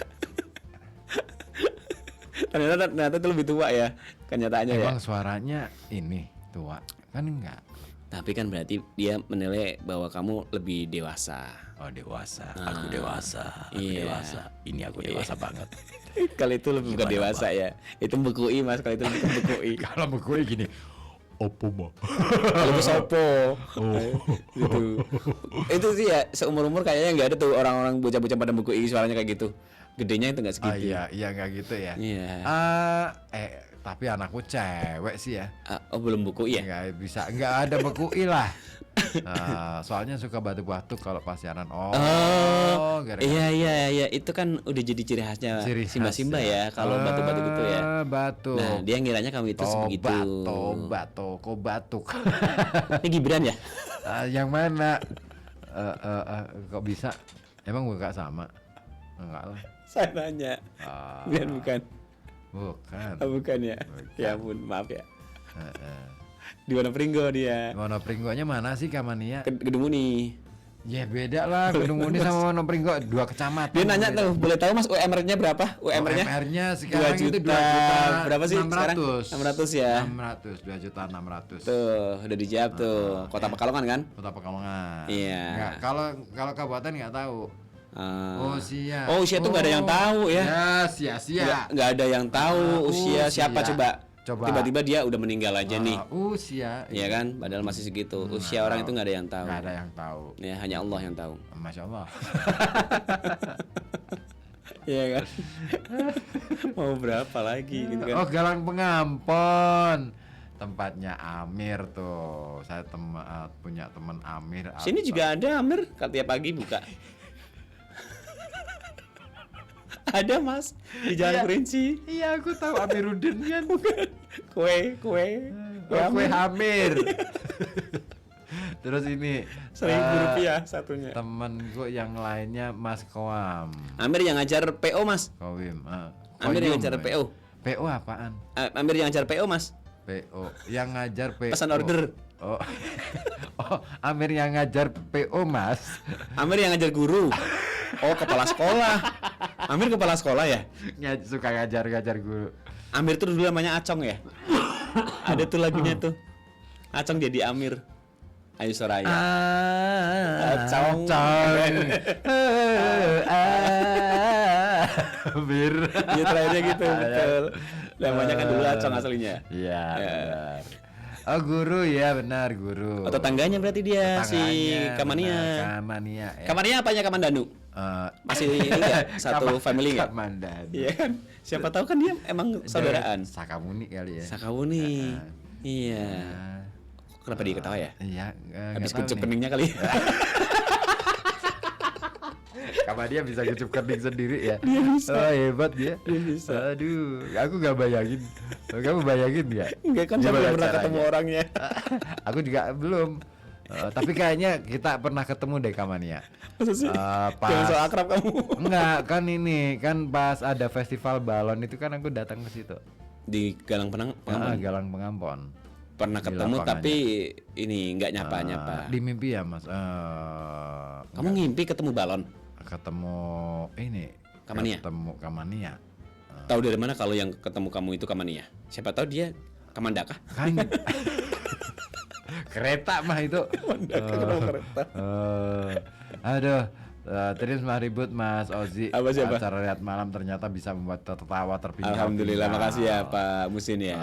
ternyata itu lebih tua ya kenyataannya ya. Emang suaranya ini tua kan enggak? Tapi kan berarti dia menilai bahwa kamu lebih dewasa. Oh dewasa, aku dewasa, aku Iya. dewasa. Ini aku dewasa banget. Kalau itu lebih bukan Gimana, dewasa ya. Itu bekui Mas, kalau itu lebih bekui. Kalau gue gini, opo mah. Kalau itu sopo. Gitu. Itu sih ya seumur-umur kayaknya nggak ada tuh orang-orang bocah-bocah pada bekui suaranya kayak gitu. Gedenya itu nggak Oh segitu. iya nggak gitu ya. Iya. Tapi anakku cewek sih ya. Oh belum bekui ya? Nggak ada bekui lah. Soalnya suka batuk-batuk kalau pas siaran. Gara-gara Iya itu kan udah jadi ciri khasnya ciri khas Simba ya kalau batuk-batuk gitu ya. Batuk. Nah dia ngiranya kamu itu sebegitu. Kok batuk. Ini Gibran ya? Yang mana? Kok bisa? Emang gue gak sama? Enggak lah. Saya nanya. Bukan. Bukan. Bukan ya. Ya ampun maaf ya. Di Wonopringgo dia. Wonopringgonya mana sih Kamania? Gedung Uni. Ya beda lah, Gedung Uni sama Wonopringgo 2 kecamatan. Dia nanya tuh, boleh tahu Mas UMR-nya berapa? UMR-nya? UMR-nya sekarang 2 itu 2 juta. juta. Berapa sih 600. sekarang? 600 ya. 2 juta 600. Tuh, udah dijawab tuh. Kota Pekalongan kan? Kota Pekalongan. Iya. Enggak, kalau kabupaten nggak tahu. Usia. Oh, usia tuh nggak ada yang tahu ya. Ya, sia-sia. Nggak ada yang tahu usia siapa coba. Tiba-tiba dia udah meninggal aja nih. Usia. Iya kan? Padahal masih segitu. Usia orang itu nggak ada yang tahu. Nggak ada yang tahu. Ya, hanya Allah yang tahu. Masya Allah. Iya kan? Mau berapa lagi gitu kan? Oh, Galang Pengampon. Tempatnya Amir tuh. Saya punya teman Amir. Sini juga ada Amir, tiap pagi buka. Ada Mas di Jalan Kerinci. Iya, aku tahu Amiruddin kan. Kue Hamir. Terus ini Rp1.000 satunya. temanku yang lainnya Mas Koam. Amir yang ngajar PO Mas. Kowim. Amir yang ngajar PO. PO apaan? Amir yang ngajar PO Mas. PO yang ngajar PO. Pesan order. Oh. Oh, Amir yang ngajar PO Mas. Amir yang ngajar guru. Oh, kepala sekolah. Amir kepala sekolah ya? Suka ngajar guru. Amir tuh dulu namanya Acong ya? Ada tuh lagunya tuh. Acong jadi Amir. Ayo Soraya. Acong. Amir. Iya terakhirnya gitu, betul. Namanya kan dulu Acong aslinya. Iya, benar. Oh, guru ya, benar guru. Oh, tetangganya berarti dia si Kamania. Kamania. Ya. Kamania apanya Kamandanu? Masih ini nggak? Satu family nggak? Kamandanu. Iya kan? Siapa tahu kan dia emang saudaraan. Sakamuni kali ya. Sakawuni. Iya. Kenapa dia ketawa ya? Iya, Habis kecup keningnya kali. Kamania bisa kecup kening sendiri ya. Dia bisa. Oh, hebat dia. Dia bisa. Aduh, aku gak bayangin. Kamu bayangin nggak? Enggak kan saya belum pernah ketemu orangnya. Aku juga belum. Tapi kayaknya kita pernah ketemu deh Kamania. Masa sih? Jangan so akrab kamu. Enggak, kan ini kan pas ada festival balon itu kan aku datang ke situ. Di Galang Pengampon. Galang Pengampon. Pernah Di ketemu lapangannya. tapi ini nggak nyapa-nyapa. Di mimpi ya Mas. Kamu ngimpi ketemu balon? Ketemu ini. Kamania? Ketemu Kamania. Tahu dari mana kalau yang ketemu kamu itu Kamania? Siapa tahu dia Kamandaka. Kan kereta mah itu. Kereta. Aduh. Terus mah ribut Mas Ozi. Apa siapa? Acara Lihat Malam ternyata bisa membuat tertawa terpinggal. Alhamdulillah, makasih ya Pak Musin ya.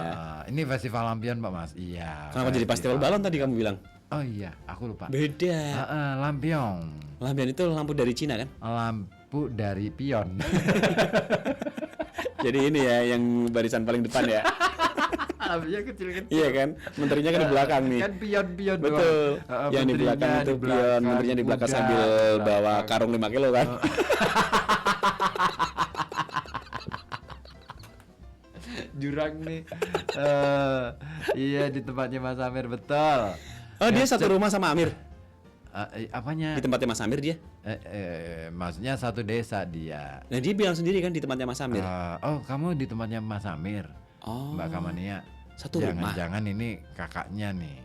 Ini festival lampion Pak Mas. Iya. Kenapa jadi festival balon tadi kamu bilang? Oh iya, aku lupa. Beda. Lampion. Lampion itu lampu dari Cina kan? Lampu dari pion. Jadi ini ya yang barisan paling depan ya. Lampunya kecil-kecil. Iya kan? Menterinya kan di belakang nih. Kan pion-pion Betul. doang. Yang di belakang itu pion, menterinya di belakang sambil bawa karung 5 kilo kan. Jurang nih. Iya di tempatnya Mas Amir betul. Oh, dia satu rumah sama Amir. Apanya? Di tempatnya Mas Amir dia. Maksudnya satu desa dia. Nah, dia bilang sendiri kan di tempatnya Mas Amir. Oh, kamu di tempatnya Mas Amir. Oh. Mbak Kamania. Satu rumah. Jangan ini kakaknya nih.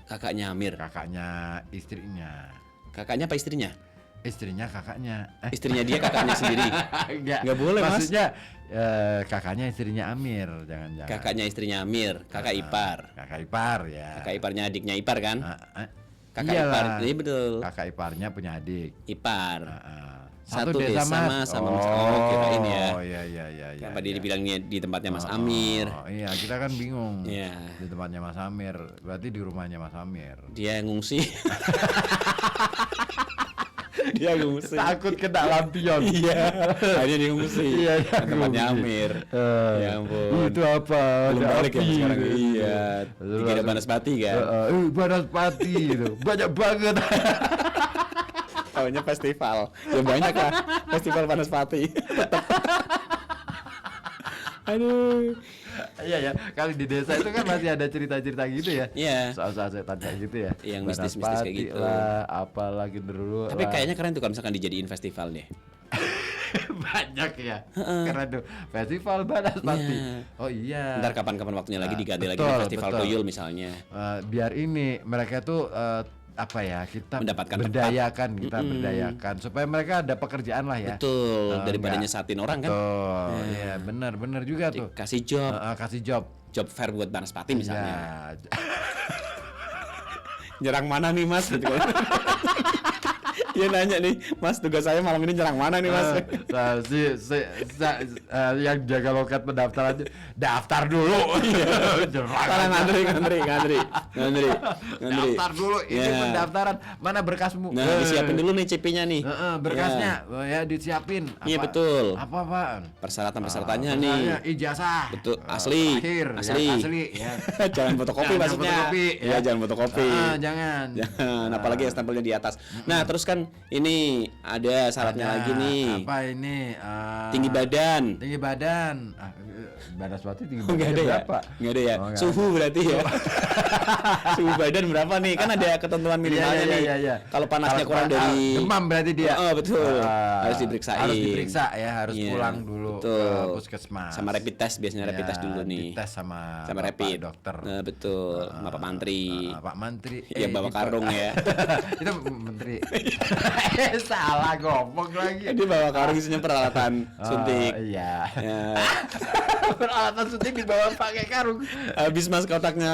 Kakaknya Amir. Kakaknya istrinya. Kakaknya apa istrinya? Istrinya kakaknya. Istrinya dia kakaknya sendiri. Nggak boleh, Mas. Maksudnya kakaknya istrinya Amir, jangan-jangan. Kakaknya istrinya Amir, kakak ipar. Kakak ipar ya. Kakak iparnya adiknya ipar kan? Kakak Iyalah. ipar, iya betul. Kakak iparnya punya adik. Ipar. Satu desa Mas. sama Mas. Oh, kirain ya. Oh iya. Kenapa dia dibilangnya di tempatnya Mas Amir? Oh iya, kita kan bingung. Iya. Di tempatnya Mas Amir, berarti di rumahnya Mas Amir. Dia ngungsi. Dia ngungsi. Takut kena lampion. Iya. Akhirnya dia ngungsi. Iya, Ke tempatnya ngungsi. Amir. Ya ampun. Itu apa? Belum Ada balik ya api. sekarang. Iya. Terus Dikira langsung- Banaspati kan. Banaspati itu. Banyak banget. Tahunya festival. Ya banyak lah. Festival Banaspati. Aduh. Iya ya, kali di desa itu kan masih ada cerita-cerita gitu ya. Iya. Soal-soal setan kayak gitu ya. Yang mistis-mistis kayak Banaspati gitu. lah, apalagi dulu. Tapi lah. kayaknya keren tuh kalau misalkan dijadiin festival deh. banyak ya. Karena tuh festival Banaspati. Iya. Oh iya. Ntar kapan-kapan waktunya lagi diganti lagi betul, dengan festival betul. tuyul misalnya. Biar ini mereka tuh apa ya, kita Mendapatkan berdayakan, berdayakan supaya mereka ada pekerjaan lah ya. Betul, daripada enggak. nyesatin orang kan. Betul. Iya, benar juga tuh. Kasih job, Kasih job. job fair buat Banaspati misalnya. Ya. Nyerang mana nih Mas? Gitu kan. Dia nanya nih, Mas tugas saya malam ini nyerang mana nih Mas? Yang jaga loket pendaftaran daftar dulu. Salah ngantri. Daftar dulu ini Ya. pendaftaran. Mana berkasmu? Nah, disiapin dulu nih CP-nya nih. Berkasnya ya disiapin. Iya, betul. Apa apaan? Persyaratan-persyaratannya nih. Ijazah. Betul, asli. Asli ya. Jangan fotokopi Jangan maksudnya. fotokopi, Ya, jangan fotokopi. Jangan. Jangan, apalagi yang stempelnya di atas. Nah, terus kan ini ada syaratnya Ada lagi nih. Apa ini? Tinggi badan. Tinggi badan. Banaspati tinggi Oh, badan nggak ada ya? berapa? Nggak ada ya? Oh, nggak Suhu berarti ya? Suhu badan berapa nih? Kan ada ketentuan minimalnya nih. Iya. Kalau panasnya kurang dari demam berarti dia. Oh, betul. Harus diperiksain. Harus diperiksa ya, harus Iya, pulang dulu betul. ke puskesmas. Sama rapid test, biasanya rapid Ya, test dulu nih. dites sama Bapak rapid dokter. Nah, betul. Sama Pak Mantri. Pak Mantri. Yang bawa itu- karung ya. Itu menteri. Salah ngomong lagi. Dia bawa karung isinya peralatan suntik. Iya. Ya. Peralatan suntik dibawa pakai karung. Habis Mas kotaknya.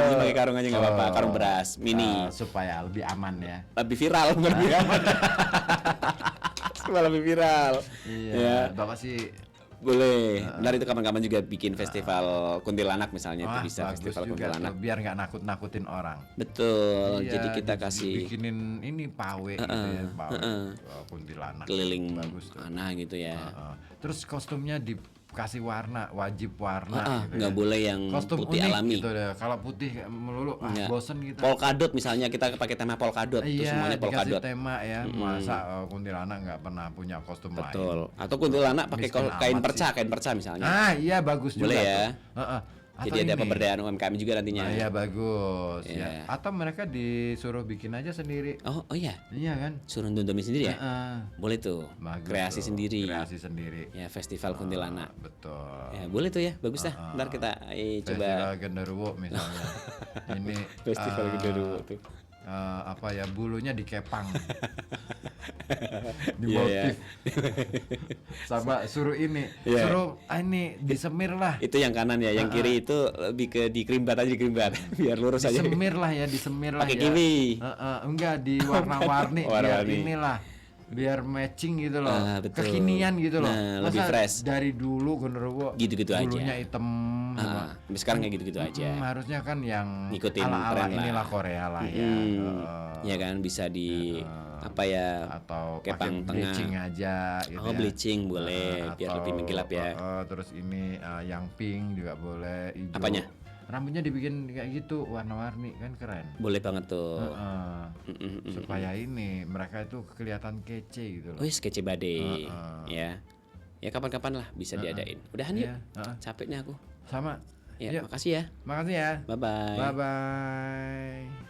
Ini pakai karung aja nggak apa-apa. Karung beras mini. Supaya lebih aman ya. Lebih viral bukan lebih aman. Supaya lebih viral. Iya. Ya. Bapak sih Boleh. Ntar itu kapan-kapan juga bikin festival kuntilanak misalnya itu bisa bagus festival juga kuntilanak. tuh, biar nggak nakut-nakutin orang. Betul. Iya, Jadi kita kasih bikinin ini pawe gitu ya, pawe kuntilanak. keliling bagus tuh. mana gitu ya. Terus kostumnya dikasih warna, wajib warna gitu Nggak ya. boleh yang Kostum putih unik alami. gitu deh. Kalau putih melulu Nggak. bosen kita. Polkadot misalnya kita pakai tema polkadot, terus Iya, semuanya dikasih polkadot. tema ya. Masa kuntilanak nggak pernah punya kostum lain. Betul. Atau kuntilanak pakai Miskin kain amat perca misalnya. Ah, iya bagus Boleh juga ya. tuh. Atau Jadi ada ini. pemberdayaan UMKM juga nantinya. Iya bagus Iya. ya. Atau mereka disuruh bikin aja sendiri. Oh iya. Iya kan? Suruh nundomi sendiri ya? Heeh. Boleh tuh. Bagus Kreasi tuh, sendiri. Kreasi sendiri. Ya festival kuntilanak. Betul. Ya boleh tuh ya, bagus dah. Ntar kita Festival coba Genderuwo misalnya. Ini festival Genderuwo tuh. Apa ya, bulunya dikepang. Di Iya, motif. ya. Sama suruh ini, Iya. suruh ini disemir lah. Itu yang kanan ya, yang kiri itu lebih ke dikrimbat aja dikrimbat. Biar lurus aja. Disemir lah ya, disemir lah Pakai ya. kiwi. Enggak, di warna-warni biar Warna-warni. inilah. Biar matching gitu loh. Betul. Kekinian gitu loh. Nah, lebih Masa fresh. Dari dulu Genderuwo Gitu-gitu aja. bulunya hitam semua. Sampai sekarang kayak gitu-gitu aja. Harusnya kan yang Ngikutin ala-ala tren lah. inilah Korea lah ya. Ya kan bisa di apa ya? Atau Kepang pakai tengah. bleaching aja gitu Oh, ya. bleaching boleh biar Atau, lebih mengkilap ya. terus ini yang pink juga boleh, hijau. Apanya? Rambutnya dibikin kayak gitu warna-warni kan keren. Boleh banget tuh. Supaya ini mereka itu kelihatan kece gitu loh. Wih, kece bade. Ya. Ya kapan-kapan lah bisa diadain. Udahan yuk. Iya, Capeknya aku. Sama. Ya, Yuk. makasih ya. Makasih ya. Bye bye. Bye bye.